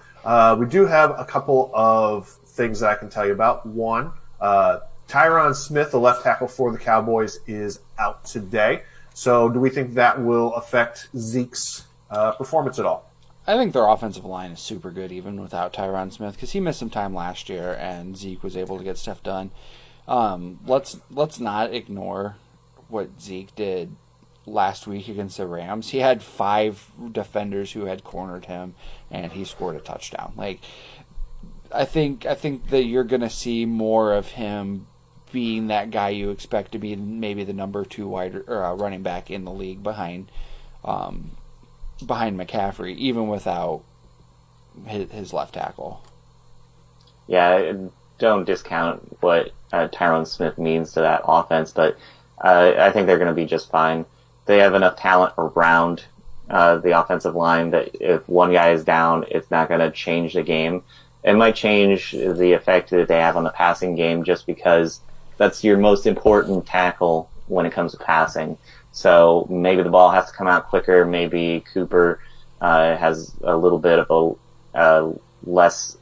we do have a couple of things that I can tell you about. One, Tyron Smith, the left tackle for the Cowboys, is out today. So do we think that will affect Zeke's performance at all? I think their offensive line is super good even without Tyron Smith because he missed some time last year and Zeke was able to get stuff done. Let's not ignore what Zeke did last week against the Rams. He had 5 defenders who had cornered him and he scored a touchdown. Like I think that you're going to see more of him being that guy you expect to be maybe the number 2 running back in the league behind McCaffrey, even without his left tackle. Yeah, don't discount what Tyron Smith means to that offense, but I think they're going to be just fine. They have enough talent around the offensive line that if one guy is down, it's not going to change the game. It might change the effect that they have on the passing game just because that's your most important tackle when it comes to passing. So maybe the ball has to come out quicker. Maybe Cooper has a little bit of a less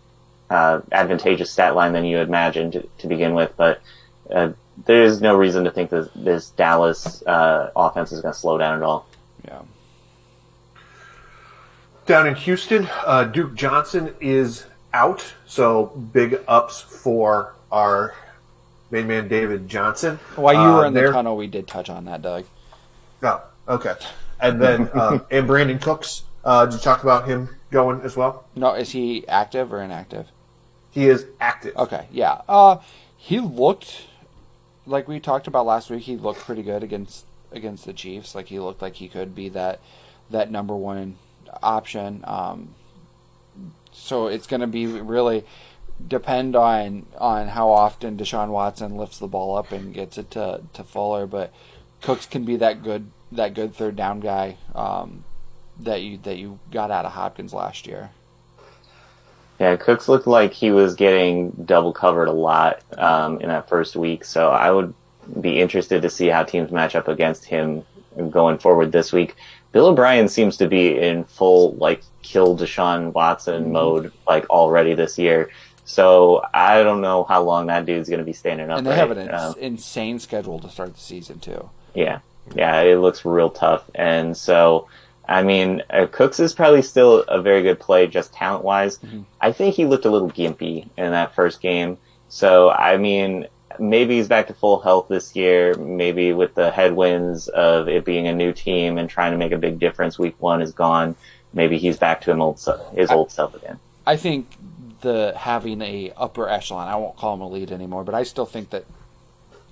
advantageous stat line than you imagined to begin with. But there's no reason to think that this Dallas offense is going to slow down at all. Yeah. Down in Houston, Duke Johnson is out. So big ups for our main man, David Johnson. While you were in the tunnel, we did touch on that, Doug. Oh, okay. And then, and Brandon Cooks, did you talk about him going as well? No, is he active or inactive? He is active. Okay, yeah. He looked, like we talked about last week, he looked pretty good against the Chiefs. Like, he looked like he could be that number 1 option. So it's going to be really depend on how often Deshaun Watson lifts the ball up and gets it to Fuller, but Cooks can be that good third down guy that you got out of Hopkins last year. Yeah, Cooks looked like he was getting double covered a lot in that first week, so I would be interested to see how teams match up against him going forward this week. Bill O'Brien seems to be in full kill Deshaun Watson mode already this year. So I don't know how long that dude's going to be standing up. And they have an insane schedule to start the season too. Yeah, it looks real tough. And so, I mean, Cooks is probably still a very good play, just talent-wise. Mm-hmm. I think he looked a little gimpy in that first game. So, I mean, maybe he's back to full health this year. Maybe with the headwinds of it being a new team and trying to make a big difference, week 1 is gone. Maybe he's back to his old self again. I think having a upper echelon, I won't call him elite anymore, but I still think that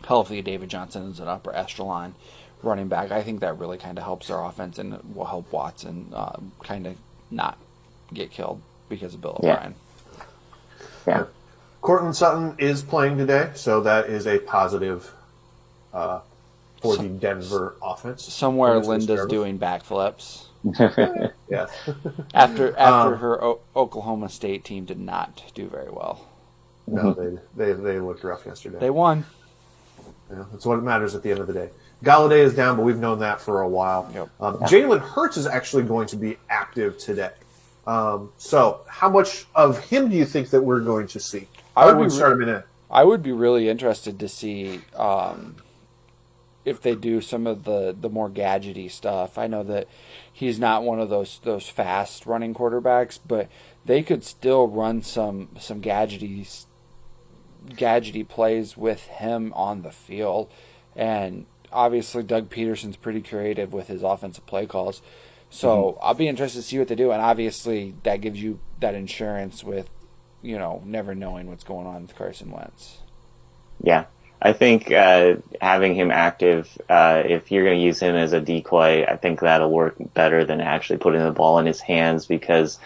healthy David Johnson is an upper echelon running back. I think that really kind of helps our offense and will help Watson kind of not get killed because of Bill O'Brien. Yeah. Courtland Sutton is playing today, so that is a positive for the Denver offense. Somewhere Linda's doing backflips. Yes. After her Oklahoma State team did not do very well. No, they looked rough yesterday. They won. Yeah, that's what matters at the end of the day. Galladay is down, but we've known that for a while. Yep. Jalen Hurts is actually going to be active today. So how much of him do you think that we're going to see? I would start him in. I would be really interested to see if they do some of the more gadgety stuff. I know that he's not one of those fast running quarterbacks, but they could still run some gadgety plays with him on the field. And obviously Doug Peterson's pretty creative with his offensive play calls. So I'll be interested to see what they do. And obviously that gives you that insurance with, never knowing what's going on with Carson Wentz. Yeah. I think having him active, if you're going to use him as a decoy, I think that'll work better than actually putting the ball in his hands, because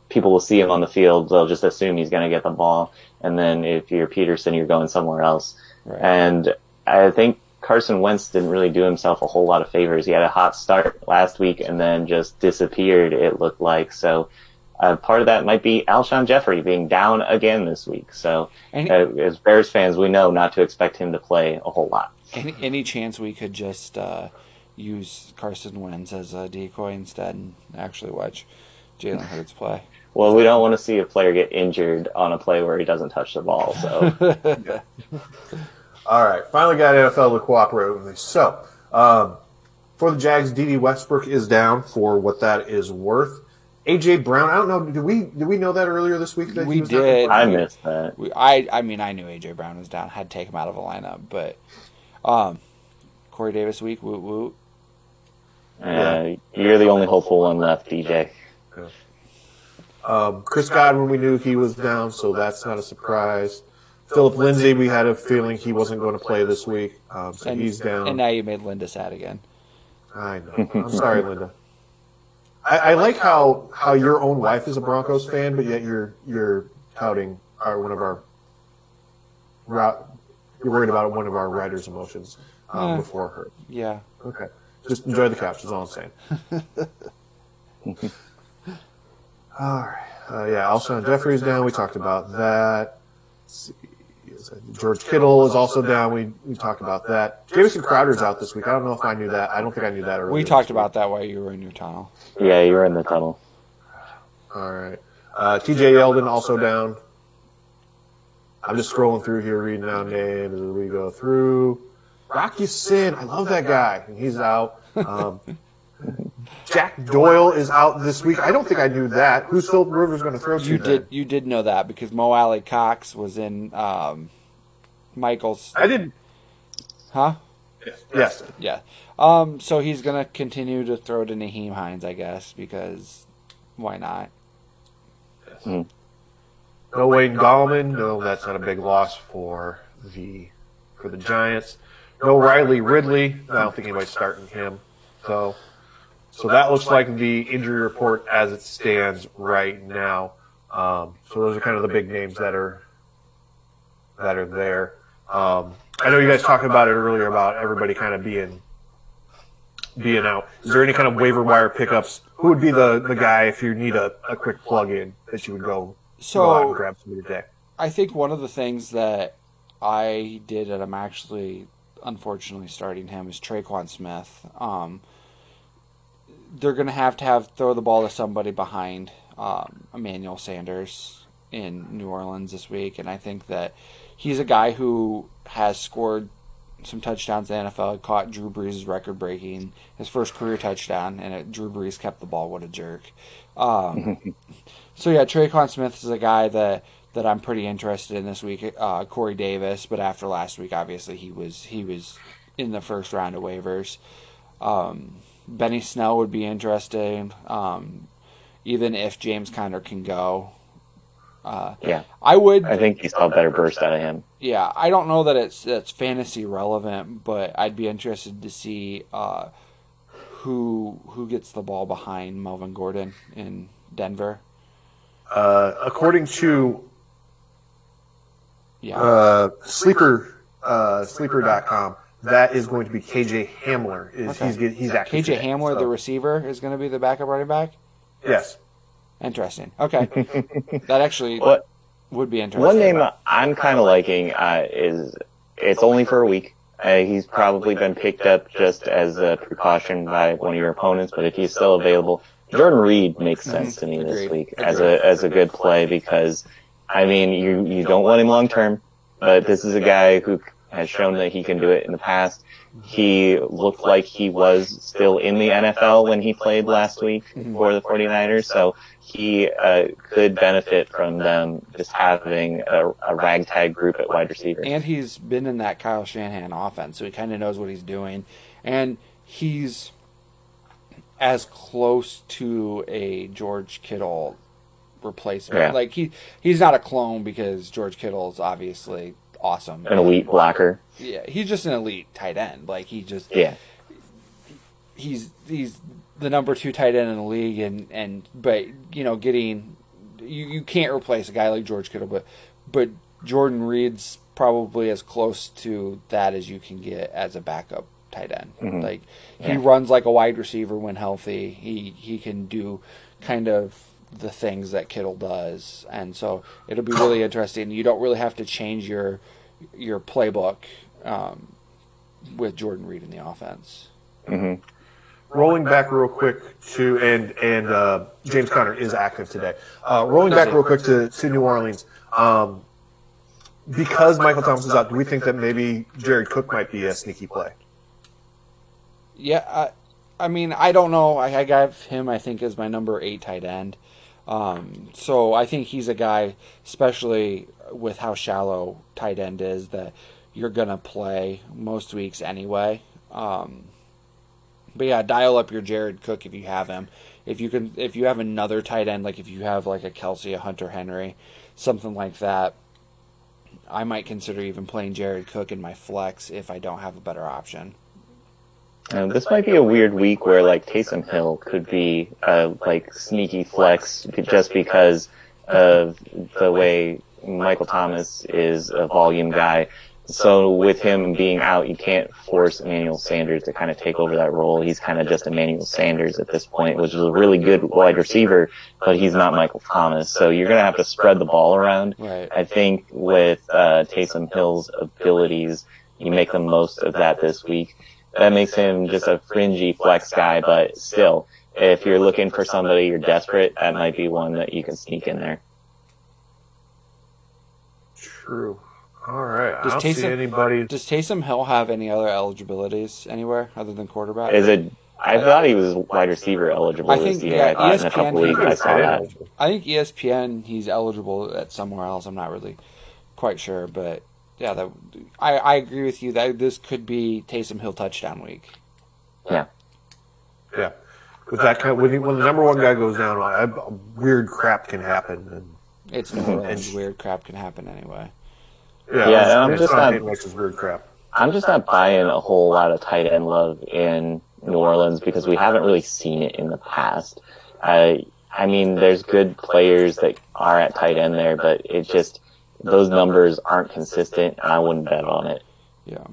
people will see him on the field. They'll just assume he's going to get the ball. And then if you're Peterson, you're going somewhere else. Right. And I think Carson Wentz didn't really do himself a whole lot of favors. He had a hot start last week and then just disappeared, it looked like. So part of that might be Alshon Jeffrey being down again this week. So as Bears fans, we know not to expect him to play a whole lot. Any chance we could just use Carson Wentz as a decoy instead and actually watch Jalen Hurts play? Well, we don't want to see a player get injured on a play where he doesn't touch the ball. So, yeah. All right, finally got NFL to cooperate with me. So, for the Jags, D.D. Westbrook is down for what that is worth. A.J. Brown, I don't know, did we know that earlier this week? That we did. I missed that. I knew A.J. Brown was down. Had to take him out of the lineup, but Corey Davis week, woot woot. You're the only hopeful one left, DJ. Chris Godwin, we knew he was down, so that's not a surprise. Philip Lindsay, we had a feeling he wasn't going to play this week, so he's down. And now you made Linda sad again. I know. I'm sorry, Linda. I like how your own wife is a Broncos fan, but yet you're touting one of our you're worried about one of our writers' emotions before her. Yeah. Okay. Just enjoy the couch. Is all I'm saying. All right. Alshon Jeffrey's down. We talked about that. Let's see. George Kittle is also down. We talked about that. Jamison Crowder's out this week. I don't know if I knew that. I don't think I knew that earlier. We talked about that while you were in your tunnel. Yeah, you were in the tunnel. All right. TJ Yeldon also down. I'm just scrolling through here, reading down names as we go through. Rocky Sin, I love that guy. He's out. Jack Doyle is out this week. I don't think I knew that. Who's Philip Rivers going to throw to? You did know that because Mo Alley Cox was in Michael's. I didn't. Huh? Yes. Yeah. So he's going to continue to throw to Naheem Hines, I guess, because why not? No Wayne Gallman. No, that's not a big loss for the Giants. No Riley Ridley. I don't think anybody's starting him. So that looks like the injury report as it stands right now. So those are kind of the big names that are there. I know you guys talked about it earlier about everybody kind of being out. Is there any kind of waiver wire pickups? Who would be the guy if you need a quick plug-in that you would go out and grab somebody today? I think one of the things that I did, and I'm actually unfortunately starting him, is Traquan Smith. They're going to have throw the ball to somebody behind Emmanuel Sanders. in New Orleans this week, and I think that he's a guy who has scored some touchdowns in the NFL. Caught Drew Brees' record-breaking, his first career touchdown, and Drew Brees kept the ball. What a jerk. So, yeah, Traquan Smith is a guy that I'm pretty interested in this week. Corey Davis, but after last week, obviously, he was in the first round of waivers. Benny Snell would be interesting, even if James Conner can go. Yeah, I think you saw a better burst out of him. Yeah, I don't know that it's fantasy relevant, but I'd be interested to see who gets the ball behind Melvin Gordon in Denver. According to Sleeper.com, that is going to be KJ Hamler. He's active KJ today, Hamler, the receiver, is going to be the backup running back? Yes. Interesting. Okay. That actually would be interesting. One name I'm kind of liking is, it's only for a week. He's probably been picked up just as a precaution by one of your opponents, but if he's still available, Jordan Reed makes sense to me this week as a good play, because, I mean, you don't want him long term, but this is a guy who has shown that he can do it in the past. He looked like he was still in the NFL when he played last week for the 49ers, so he could benefit from them just having a ragtag group at wide receiver. And he's been in that Kyle Shanahan offense, so he kind of knows what he's doing. And he's as close to a George Kittle replacement. Yeah. Like, he's not a clone, because George Kittle is obviously awesome. An elite blocker. Yeah, he's just an elite tight end. Like, he's the number 2 tight end in the league, but getting you can't replace a guy like George Kittle, but Jordan Reed's probably as close to that as you can get as a backup tight end. Mm-hmm. Like, he runs like a wide receiver when healthy. He can do kind of the things that Kittle does, and so it'll be really interesting. You don't really have to change your playbook with Jordan Reed in the offense. Mm-hmm. Rolling back real quick to and James Conner is active today. Rolling back real quick to New Orleans, because Michael Thomas is out, do we think that maybe Jared Cook might be a sneaky play? Yeah, I mean, I don't know. I got him, I think, as my number 8 tight end. So I think he's a guy, especially with how shallow tight end is, that you're going to play most weeks anyway. But yeah, dial up your Jared Cook if you have him. If you have another tight end, like if you have like a Kelsey, a Hunter Henry, something like that, I might consider even playing Jared Cook in my flex if I don't have a better option. This might be a weird week where, like, Taysom Hill could be like sneaky flex just because of the way Michael Thomas is a volume guy. So with him being out, you can't force Emmanuel Sanders to kind of take over that role. He's kind of just Emmanuel Sanders at this point, which is a really good wide receiver, but he's not Michael Thomas. So you're going to have to spread the ball around. Right. I think with Taysom Hill's abilities, you make the most of that this week. That makes him just a fringy flex guy, but still, if you're looking for somebody you're desperate, that might be one that you can sneak in there. True. All right. I don't see anybody. Does Taysom Hill have any other eligibilities anywhere other than quarterback? I thought he was wide receiver eligible this year. I thought in a couple weeks I saw that. I think ESPN, he's eligible at somewhere else. I'm not really quite sure, but yeah, I agree with you that this could be Taysom Hill touchdown week. Yeah. Yeah. With that kind of, when the number 1 guy goes down, weird crap can happen. And it's New Orleans. Weird crap can happen anyway. Yeah, I'm just not weird crap. I'm just not buying a whole lot of tight end love in New Orleans because we haven't really seen it in the past. I mean, there's good players that are at tight end there, but it just, those numbers aren't consistent, and I wouldn't bet on it. Yeah.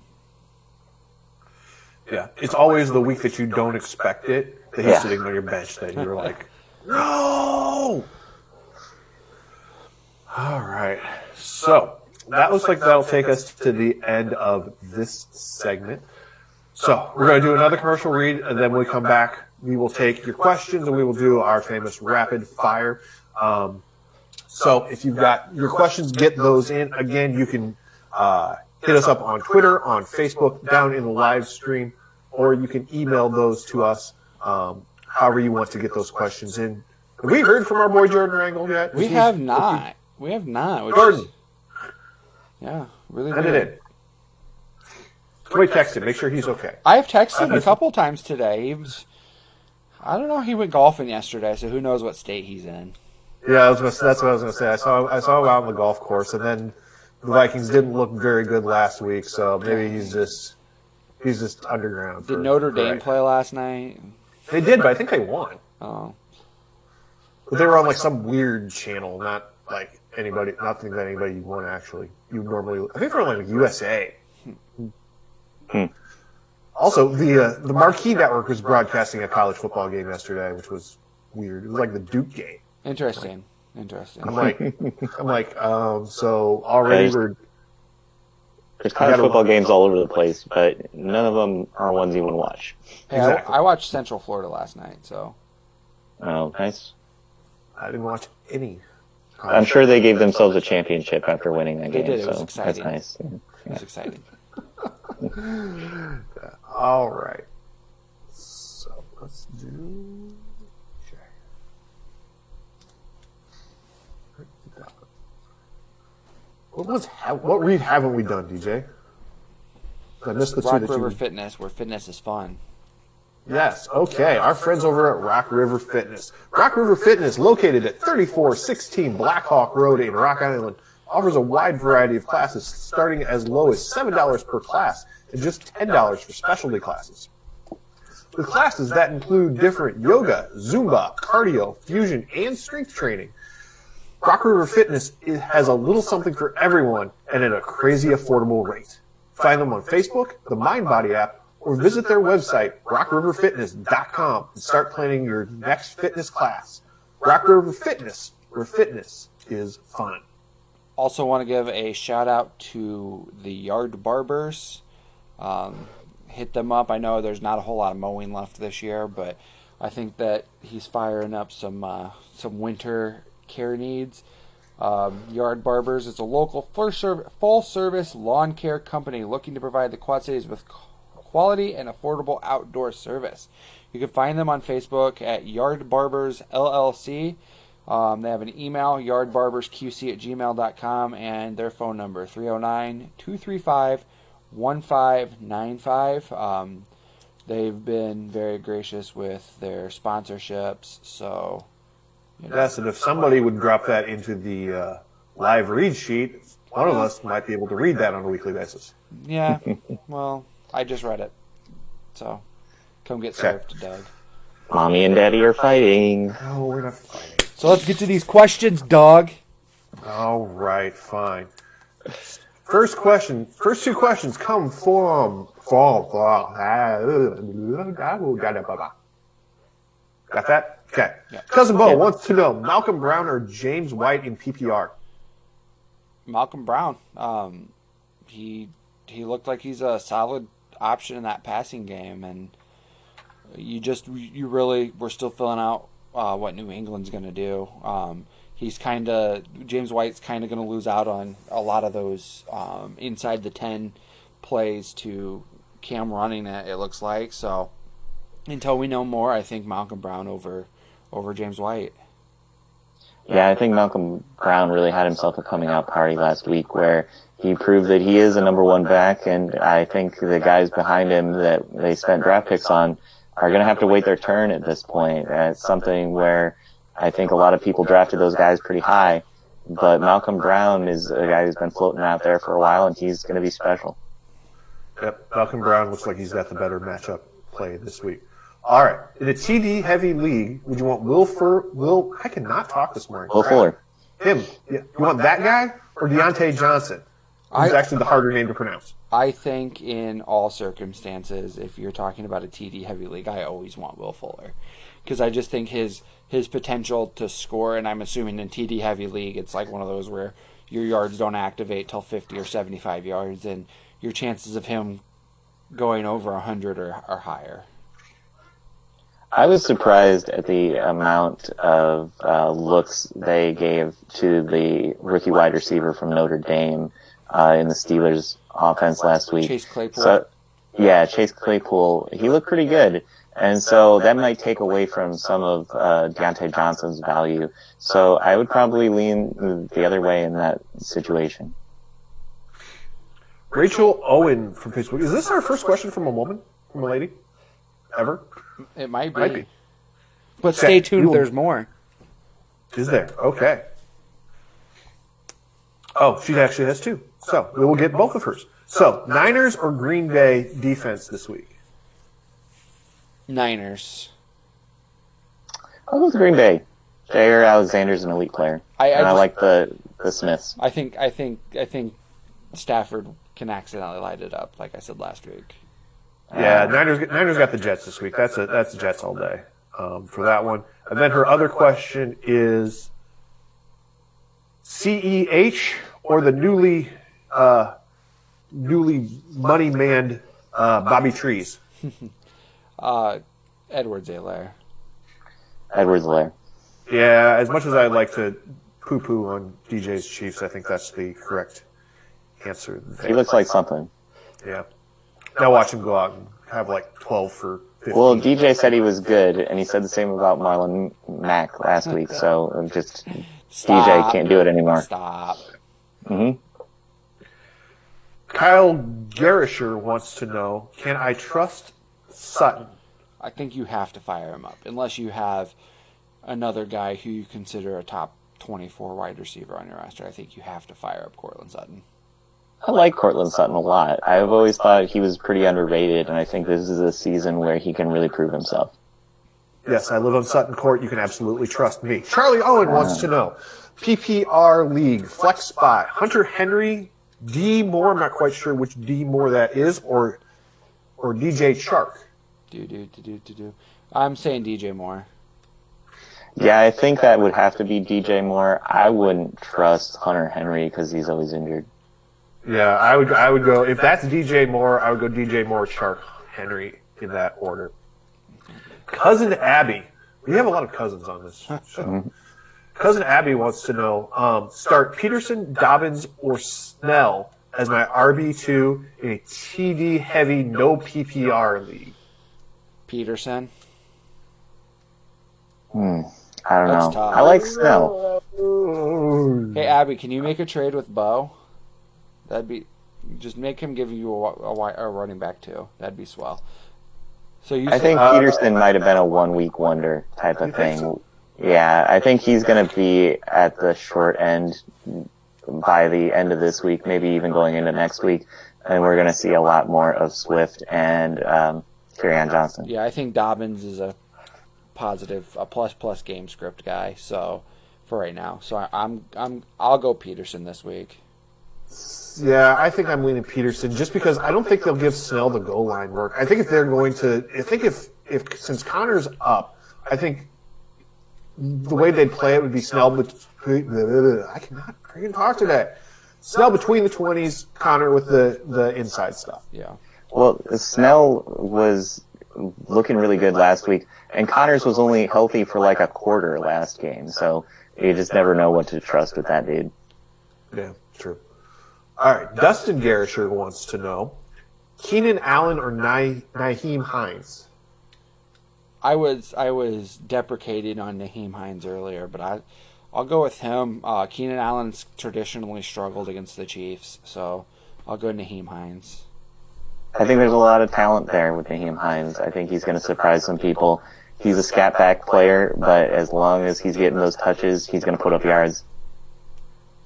Yeah, it's always the week that you don't expect it that he's sitting on your bench that you're like, no! All right. So, that looks like that'll take us to the end of this segment. So, we're going to do another commercial read, and then when we come back, we will take your questions, and we will do our famous rapid fire. So if you've got your questions, get those in. Again, you can hit us up on Twitter, on Facebook, down in the live stream, or you can email those to us however you want to get those questions in. Have we heard from our boy Jordan Rangel yet? We have not. We have not. Jordan. Yeah, really Send it in. Somebody text him. Make sure he's okay. I have texted him a couple times today. I don't know. He went golfing yesterday, so who knows what state he's in. Yeah, that's what I was going to say. I saw him out on the golf course, and then the Vikings didn't look very good last week, so maybe he's just underground. Did Notre Dame play last night? They did, but I think they won. Oh. But they were on like some weird channel, not like nothing that anybody you want to actually. You normally, I think they're on like USA. Also, the Marquee Network was broadcasting a college football game yesterday, which was weird. It was like the Duke game. Interesting. I'm like, so already there's college football games all over the place, but none of them are ones you want to watch. Hey, exactly. I watched Central Florida last night, so. Oh, nice. I didn't watch any. I'm sure they gave themselves a championship after winning that game. They did. It was so exciting. That's nice. Yeah. It was exciting. All right. So let's do. What read haven't we done, DJ? I missed the Rock River Fitness, where fitness is fun. Yes, okay. Our friends over at Rock River Fitness. Rock River Fitness, located at 3416 Black Hawk Road in Rock Island, offers a wide variety of classes starting as low as $7 per class and just $10 for specialty classes. With classes that include different yoga, Zumba, cardio, fusion, and strength training, Rock River Fitness has a little something for everyone and at a crazy affordable rate. Find them on Facebook, the MindBody app, or visit their website, rockriverfitness.com, and start planning your next fitness class. Rock River Fitness, where fitness is fun. Also want to give a shout out to the Yard Barbers. Hit them up. I know there's not a whole lot of mowing left this year, but I think that he's firing up some winter care needs. Yard Barbers is a local full-service lawn care company looking to provide the Quad Cities with quality and affordable outdoor service. You can find them on Facebook at Yard Barbers LLC. They have an email, yardbarbersqc@gmail.com, and their phone number, 309-235-1595. They've been very gracious with their sponsorships, so... Yes, and if somebody would drop that into the live read sheet, one of us might be able to read that on a weekly basis. Yeah, well, I just read it. So, come get served, Doug. Mommy and Daddy are fighting. No, we're not fighting. So let's get to these questions, Doug. All right, fine. First two questions come from got that? Okay. Yeah. Cousin Bo wants to know Malcolm Brown or James White in PPR. Malcolm Brown. He looked like he's a solid option in that passing game, and we're still filling out what New England's going to do. James White's kind of going to lose out on a lot of those inside the 10 plays to Cam running it looks like. So until we know more, I think Malcolm Brown over James White. Yeah, I think Malcolm Brown really had himself a coming out party last week where he proved that he is a number one back, and I think the guys behind him that they spent draft picks on are going to have to wait their turn at this point. It's something where I think a lot of people drafted those guys pretty high, but Malcolm Brown is a guy who's been floating out there for a while, and he's going to be special. Yep, Malcolm Brown looks like he's got the better matchup play this week. All right, in a TD heavy league, would you want Will? I cannot talk this morning. Will Fuller. Him. Yeah. You want that guy or Deontay Johnson? Who's actually the harder name to pronounce. I think in all circumstances, if you're talking about a TD heavy league, I always want Will Fuller, because I just think his potential to score, and I'm assuming in TD heavy league, it's like one of those where your yards don't activate till 50 or 75 yards, and your chances of him going over 100 are higher. I was surprised at the amount of looks they gave to the rookie wide receiver from Notre Dame in the Steelers' offense last week. Chase Claypool. So, yeah, Chase Claypool. He looked pretty good. And so that might take away from some of Deontay Johnson's value. So I would probably lean the other way in that situation. Rachel Owen from Facebook. Is this our first question from a woman? From a lady? Ever? It might be. Might be. But stay tuned, there's more. Is there? Okay. Oh, she actually has two. So we will get both of hers. So, Niners or Green Bay defense this week? Niners. I'll go with Green Bay. Jair Alexander's an elite player. I like the Smiths. I think Stafford can accidentally light it up, like I said last week. Yeah, Niners got the Jets this week. That's the Jets all day for that one. And then her other question is CEH or the newly money-manned Bobby Trees? Edwards-Helaire. Edwards-Helaire. Yeah, as much as I'd like to poo-poo on DJ's Chiefs, I think that's the correct answer there. He looks like something. Yeah. Now watch him go out and have like 12 for 15. Well, DJ said he was good, and he said the same about Marlon Mack last week, so just DJ can't do it anymore. Stop. Mm-hmm. Kyle Garisher wants to know, can I trust Sutton? I think you have to fire him up, unless you have another guy who you consider a top 24 wide receiver on your roster. I think you have to fire up Courtland Sutton. I like Courtland Sutton a lot. I've always thought he was pretty underrated, and I think this is a season where he can really prove himself. Yes, I live on Sutton Court. You can absolutely trust me. Charlie Owen wants to know, PPR League, flex spot, Hunter Henry, D. Moore, I'm not quite sure which D. Moore that is, or DJ Chark. I'm saying DJ Moore. Yeah, I think that would have to be DJ Moore. I wouldn't trust Hunter Henry because he's always injured. Yeah, I would go, if that's DJ Moore, I would go DJ Moore, Chark, Henry in that order. Cousin Abby. We have a lot of cousins on this show. Cousin Abby wants to know, start Peterson, Dobbins, or Snell as my RB2 in a TD-heavy, no PPR league. Peterson. I don't That's know. tough. I like Snell. Hey, Abby, can you make a trade with Bo? That'd be... Just make him give you a running back, too. That'd be swell. So I think Peterson might have been a one-week wonder type of thing. So? Yeah, I think he's going to be at the short end by the end of this week, maybe even going into next week, and we're going to see a lot more of Swift and Kerryon Johnson. Yeah, I think Dobbins is a plus game script guy. So for right now, so I'll go Peterson this week. Yeah, I think I'm leaning Peterson just because I don't think they'll give Snell the goal line work. I think if they're going to, if since Connor's up, I think the way they'd play it would be Snell. I cannot freaking talk today. Snell between the 20s, Connor with the inside stuff. Yeah. Well, Snell was looking really good last week, and Connors was only healthy for like a quarter last game, so you just never know what to trust with that dude. Yeah, true. All right, Dustin Garisher wants to know, Keenan Allen or Nyheim Hines? I was deprecating on Nyheim Hines earlier, but I'll go with him. Keenan Allen's traditionally struggled against the Chiefs, so I'll go Nyheim Hines. I think there's a lot of talent there with Nyheim Hines. I think he's going to surprise some people. He's a scat back player, but as long as he's getting those touches, he's going to put up yards.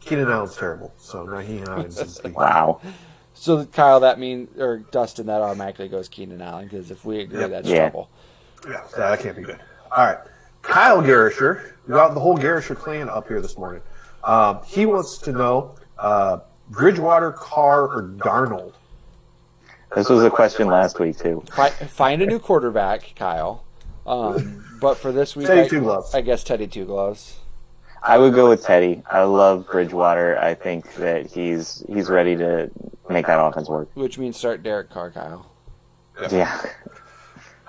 Keenan Allen's terrible, so Nyheim Hines is the... Wow. So, Kyle, or Dustin, that automatically goes Keenan Allen, because if we agree, that's trouble. Yeah, that can't be good. All right. Kyle Garisher, we got the whole Garisher clan up here this morning. He wants to know, Bridgewater, Carr, or Darnold? This was a question last week, too. Find a new quarterback, Kyle. But for this week, Teddy Two Gloves. I guess Teddy Two Gloves. I would go with Teddy. I love Bridgewater. I think that he's ready to make that offense work. Which means start Derek Carr, Kyle. Yeah.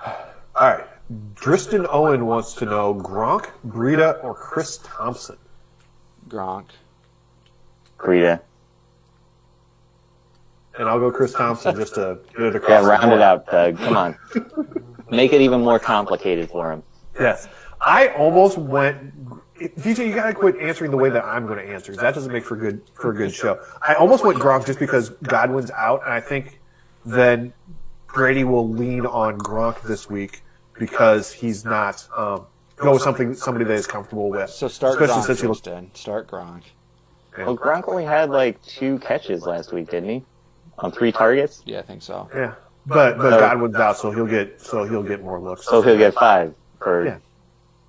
All right. Driston Owen wants to know Gronk, Breida, or Chris Thompson. Gronk. Breida. And I'll go Chris Thompson just to get it across. Yeah, the round board. it out, Doug. Come on. Make it even more complicated for him. Yes. I almost went... DJ, you got to quit answering the way that I'm going to answer. That doesn't make for a good show. I almost went Gronk just because Godwin's out, and I think then Brady will lean on Gronk this week because he's not... go with somebody that is comfortable with. So start Especially Gronk, since he looks... Tristan. Start Gronk. Well, Gronk only had like 2 catches last week, didn't he? On 3 targets? Yeah, I think so. Yeah. But Godwin's out, so he'll get more looks. So he'll get 5 for Yeah.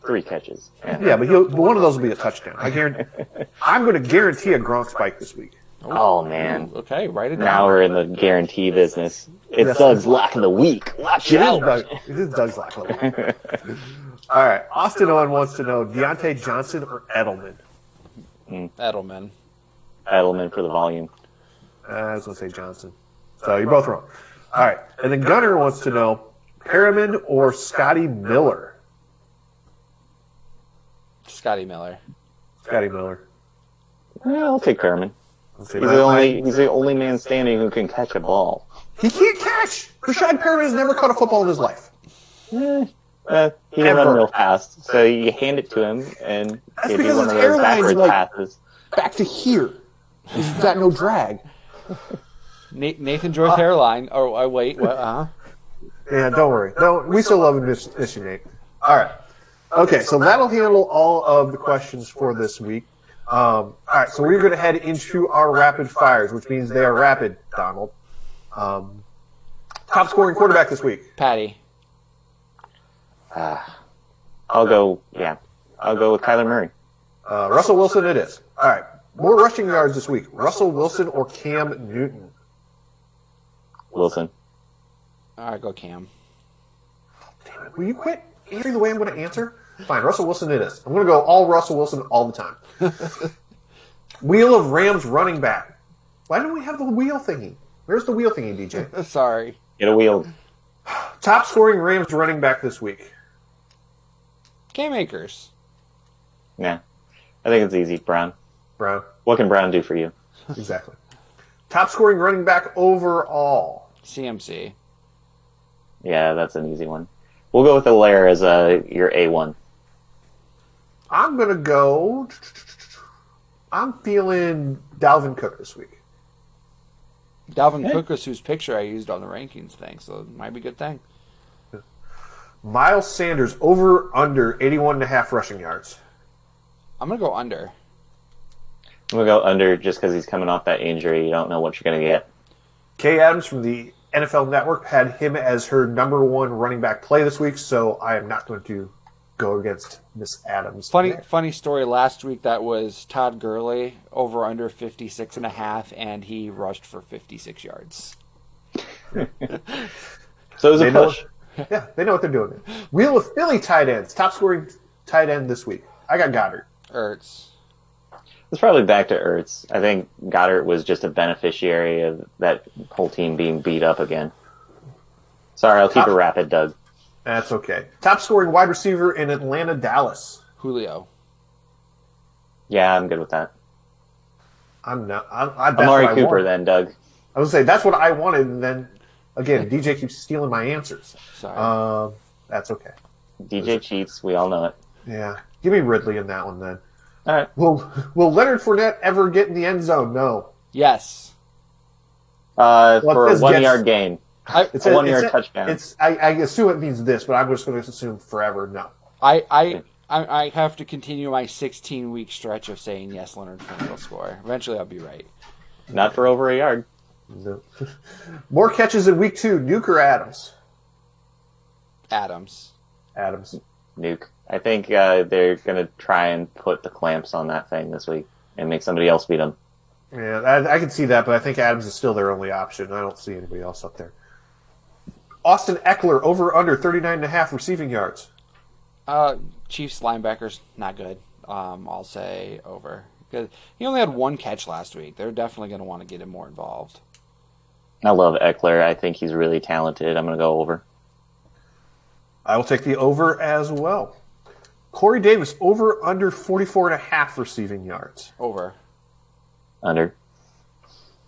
3 catches. Yeah, but one of those will be a touchdown. I'm going to guarantee a Gronk spike this week. Oh, man. Okay, write it down. Now we're in the guarantee business. It's Yes. Doug's lock of the week. Watch It out. is Doug's lock. All right. Austin Owen wants to know Deontay Johnson or Edelman. Edelman. Edelman for the volume. I was going to say Johnson. So you're both wrong. All right. And then Gunner wants to know Perriman or Scotty Miller. Scotty Miller. Scotty Miller. Well, I'll take Perriman. Let's see. He's the only man standing who can catch a ball. He can't catch. Rashad Perriman has never caught a football in his life. He can Ever. run real fast, so you hand it to him, and That's it'd be because one of his those hairline's backwards like- passes. Back to here. He's got no drag. Nathan Joy's hairline. Oh, wait. What? Yeah, don't worry. No, we still love Miss Nate. All right. Okay, so that'll handle all of the questions for this week. All right, so we're going to head into our rapid fires, which means they are rapid, Donald. Top scoring quarterback this week. Patty. I'll go with Kyler Murray. Russell Wilson it is. All right. More rushing yards this week. Russell Wilson or Cam Newton? Wilson. All right, go Cam. Damn it. Will you quit answering the way I'm going to answer? Fine, Russell Wilson it is. I'm going to go all Russell Wilson all the time. Wheel of Rams running back. Why don't we have the wheel thingy? Where's the wheel thingy, DJ? Sorry. Get a wheel. Top scoring Rams running back this week. Cam Akers. Yeah. I think it's easy, Brown. Brown. What can Brown do for you? Exactly. Top scoring running back overall. CMC. Yeah, that's an easy one. We'll go with Allaire as your A1. I'm going to go... I'm feeling Dalvin Cook this week. Dalvin Cook was whose picture I used on the rankings thing, so it might be a good thing. Miles Sanders over under 81.5 rushing yards. I'm going to go under. I'm going to go under just because he's coming off that injury. You don't know what you're going to get. Kay Adams from the NFL Network had him as her number 1 running back play this week, so I am not going to go against Miss Adams. Funny story. Last week that was Todd Gurley over under 56.5, and he rushed for 56 yards. So it was a push. Yeah, they know what they're doing. Wheel of Philly tight ends. Top scoring tight end this week. I got Goddard. Ertz. It's probably back to Ertz. I think Goddard was just a beneficiary of that whole team being beat up again. Sorry, I'll keep it rapid, Doug. That's okay. Top scoring wide receiver in Atlanta, Dallas. Julio. Yeah, I'm good with that. I'm not. Amari Cooper, then, Doug. I was say that's what I wanted, and then again, DJ keeps stealing my answers. Sorry. That's okay. DJ cheats. We all know it. Yeah, give me Ridley in that one then. All right. Will Leonard Fournette ever get in the end zone? No. Yes. For a this 1 gets- yard gain. It's A 1 yard touchdown. I assume it means this, but I'm just going to assume forever. No. I have to continue my 16-week stretch of saying yes, Leonard Fournette will score. Eventually, I'll be right. Not for over a yard. No. More catches in week 2. Nuke or Adams? Adams. Adams. Nuke. I think they're going to try and put the clamps on that thing this week and make somebody else beat them. Yeah, I can see that, but I think Adams is still their only option. I don't see anybody else up there. Austin Eckler, over under 39.5 receiving yards. Chiefs linebackers, not good. I'll say over. Because he only had 1 catch last week. They're definitely going to want to get him more involved. I love Eckler. I think he's really talented. I'm going to go over. I will take the over as well. Corey Davis, over under 44.5 receiving yards. Over. Under.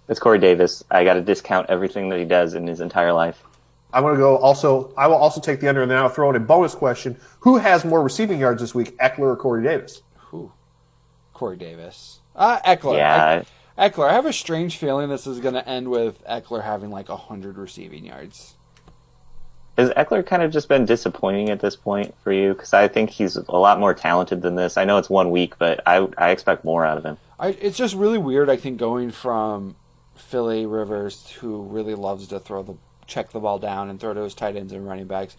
It's Corey Davis. I got to discount everything that he does in his entire life. I'm going to go also. I will also take the under, and then I'll throw in a bonus question. Who has more receiving yards this week, Eckler or Corey Davis? Who? Corey Davis. Eckler. Yeah. Eckler. I have a strange feeling this is going to end with Eckler having like 100 receiving yards. Has Eckler kind of just been disappointing at this point for you? Because I think he's a lot more talented than this. I know it's 1 week, but I expect more out of him. It's just really weird, I think, going from Philly Rivers, who really loves to check the ball down and throw to his tight ends and running backs,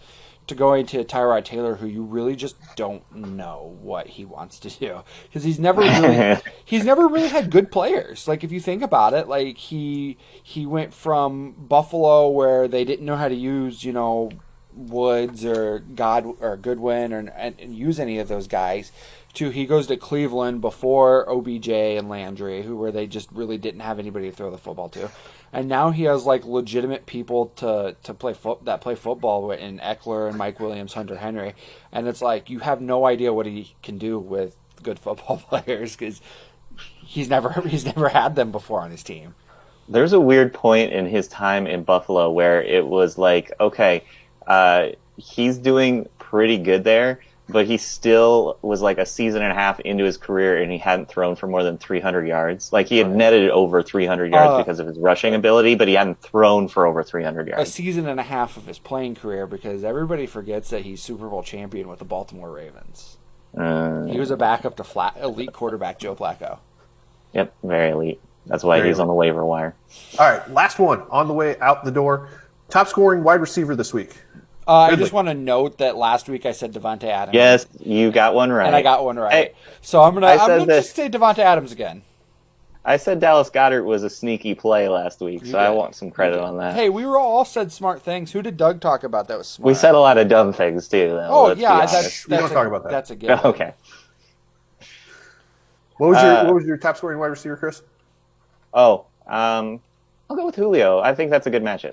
to going to Tyrod Taylor, who you really just don't know what he wants to do, because he's never really had good players. Like, if you think about it, like he went from Buffalo, where they didn't know how to use Woods or Goodwin and use any of those guys, to he goes to Cleveland before OBJ and Landry, where they just really didn't have anybody to throw the football to. And now he has like legitimate people to play football in Eckler and Mike Williams, Hunter Henry, and it's like you have no idea what he can do with good football players, because he's never had them before on his team. There's a weird point in his time in Buffalo where it was like, okay, he's doing pretty good there, but he still was like a season and a half into his career and he hadn't thrown for more than 300 yards. Like, he had netted over 300 yards because of his rushing ability, but he hadn't thrown for over 300 yards. A season and a half of his playing career, because everybody forgets that he's Super Bowl champion with the Baltimore Ravens. He was a backup to elite quarterback Joe Flacco. Yep, very elite. That's why he's on the waiver wire. All right, last one on the way out the door. Top scoring wide receiver this week. I just want to note that last week I said Devontae Adams. Yes, you got one right. And I got one right. Hey, so I'm gonna just say Devontae Adams again. I said Dallas Goedert was a sneaky play last week, so I want some credit on that. Hey, we all said smart things. Who did Doug talk about that was smart? We said a lot of dumb things, too, though. Oh, yeah, we don't talk about that. That's a good one. Okay. What was your top scoring wide receiver, Chris? I'll go with Julio. I think that's a good matchup.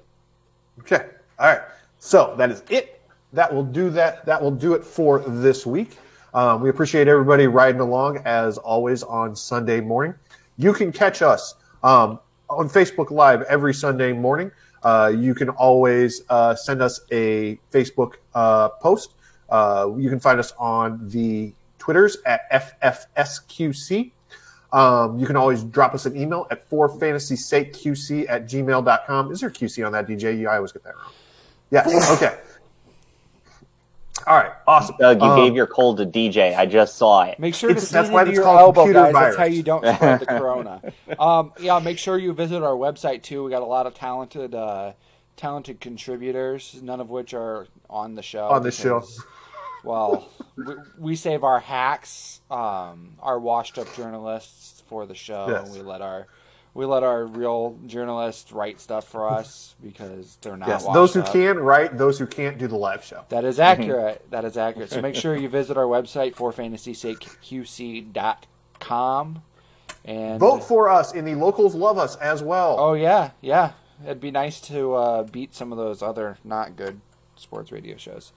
Okay. All right. So that is it. That will do it for this week. We appreciate everybody riding along, as always, on Sunday morning. You can catch us on Facebook Live every Sunday morning. You can always send us a Facebook post. You can find us on the Twitters at FFSQC. You can always drop us an email at forfantasysakeqc@gmail.com. Is there QC on that, DJ? I always get that wrong. Yes. Okay. All right. Awesome. Doug, you gave your cold to DJ. I just saw it. Make sure to sneeze that's why into it's your called elbow, computer guys. virus. That's how you don't spread the corona. Make sure you visit our website, too. We got a lot of talented contributors, none of which are on the show. Well, we save our hacks, our washed-up journalists for the show. Yes. And we let our real journalists write stuff for us because they're not washed those who up. can write, those who can't do the live show. That is accurate. That is accurate. So make sure you visit our website, forfantasysakeqc.com. And vote for us in the Locals Love Us as well. Oh, yeah. It'd be nice to beat some of those other not good sports radio shows.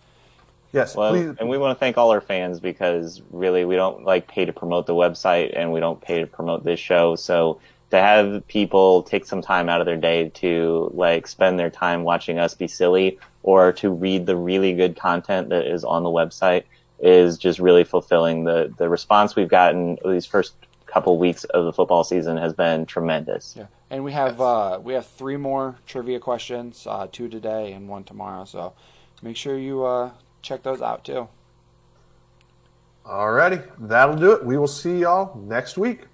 Yes, well, please. And we want to thank all our fans, because really we don't pay to promote the website, and we don't pay to promote this show. So to have people take some time out of their day to spend their time watching us be silly, or to read the really good content that is on the website, is just really fulfilling. The response we've gotten these first couple weeks of the football season has been tremendous. Yeah, and we have 3 more trivia questions, 2 today and 1 tomorrow. So make sure you check those out too. Alrighty, that'll do it. We will see y'all next week.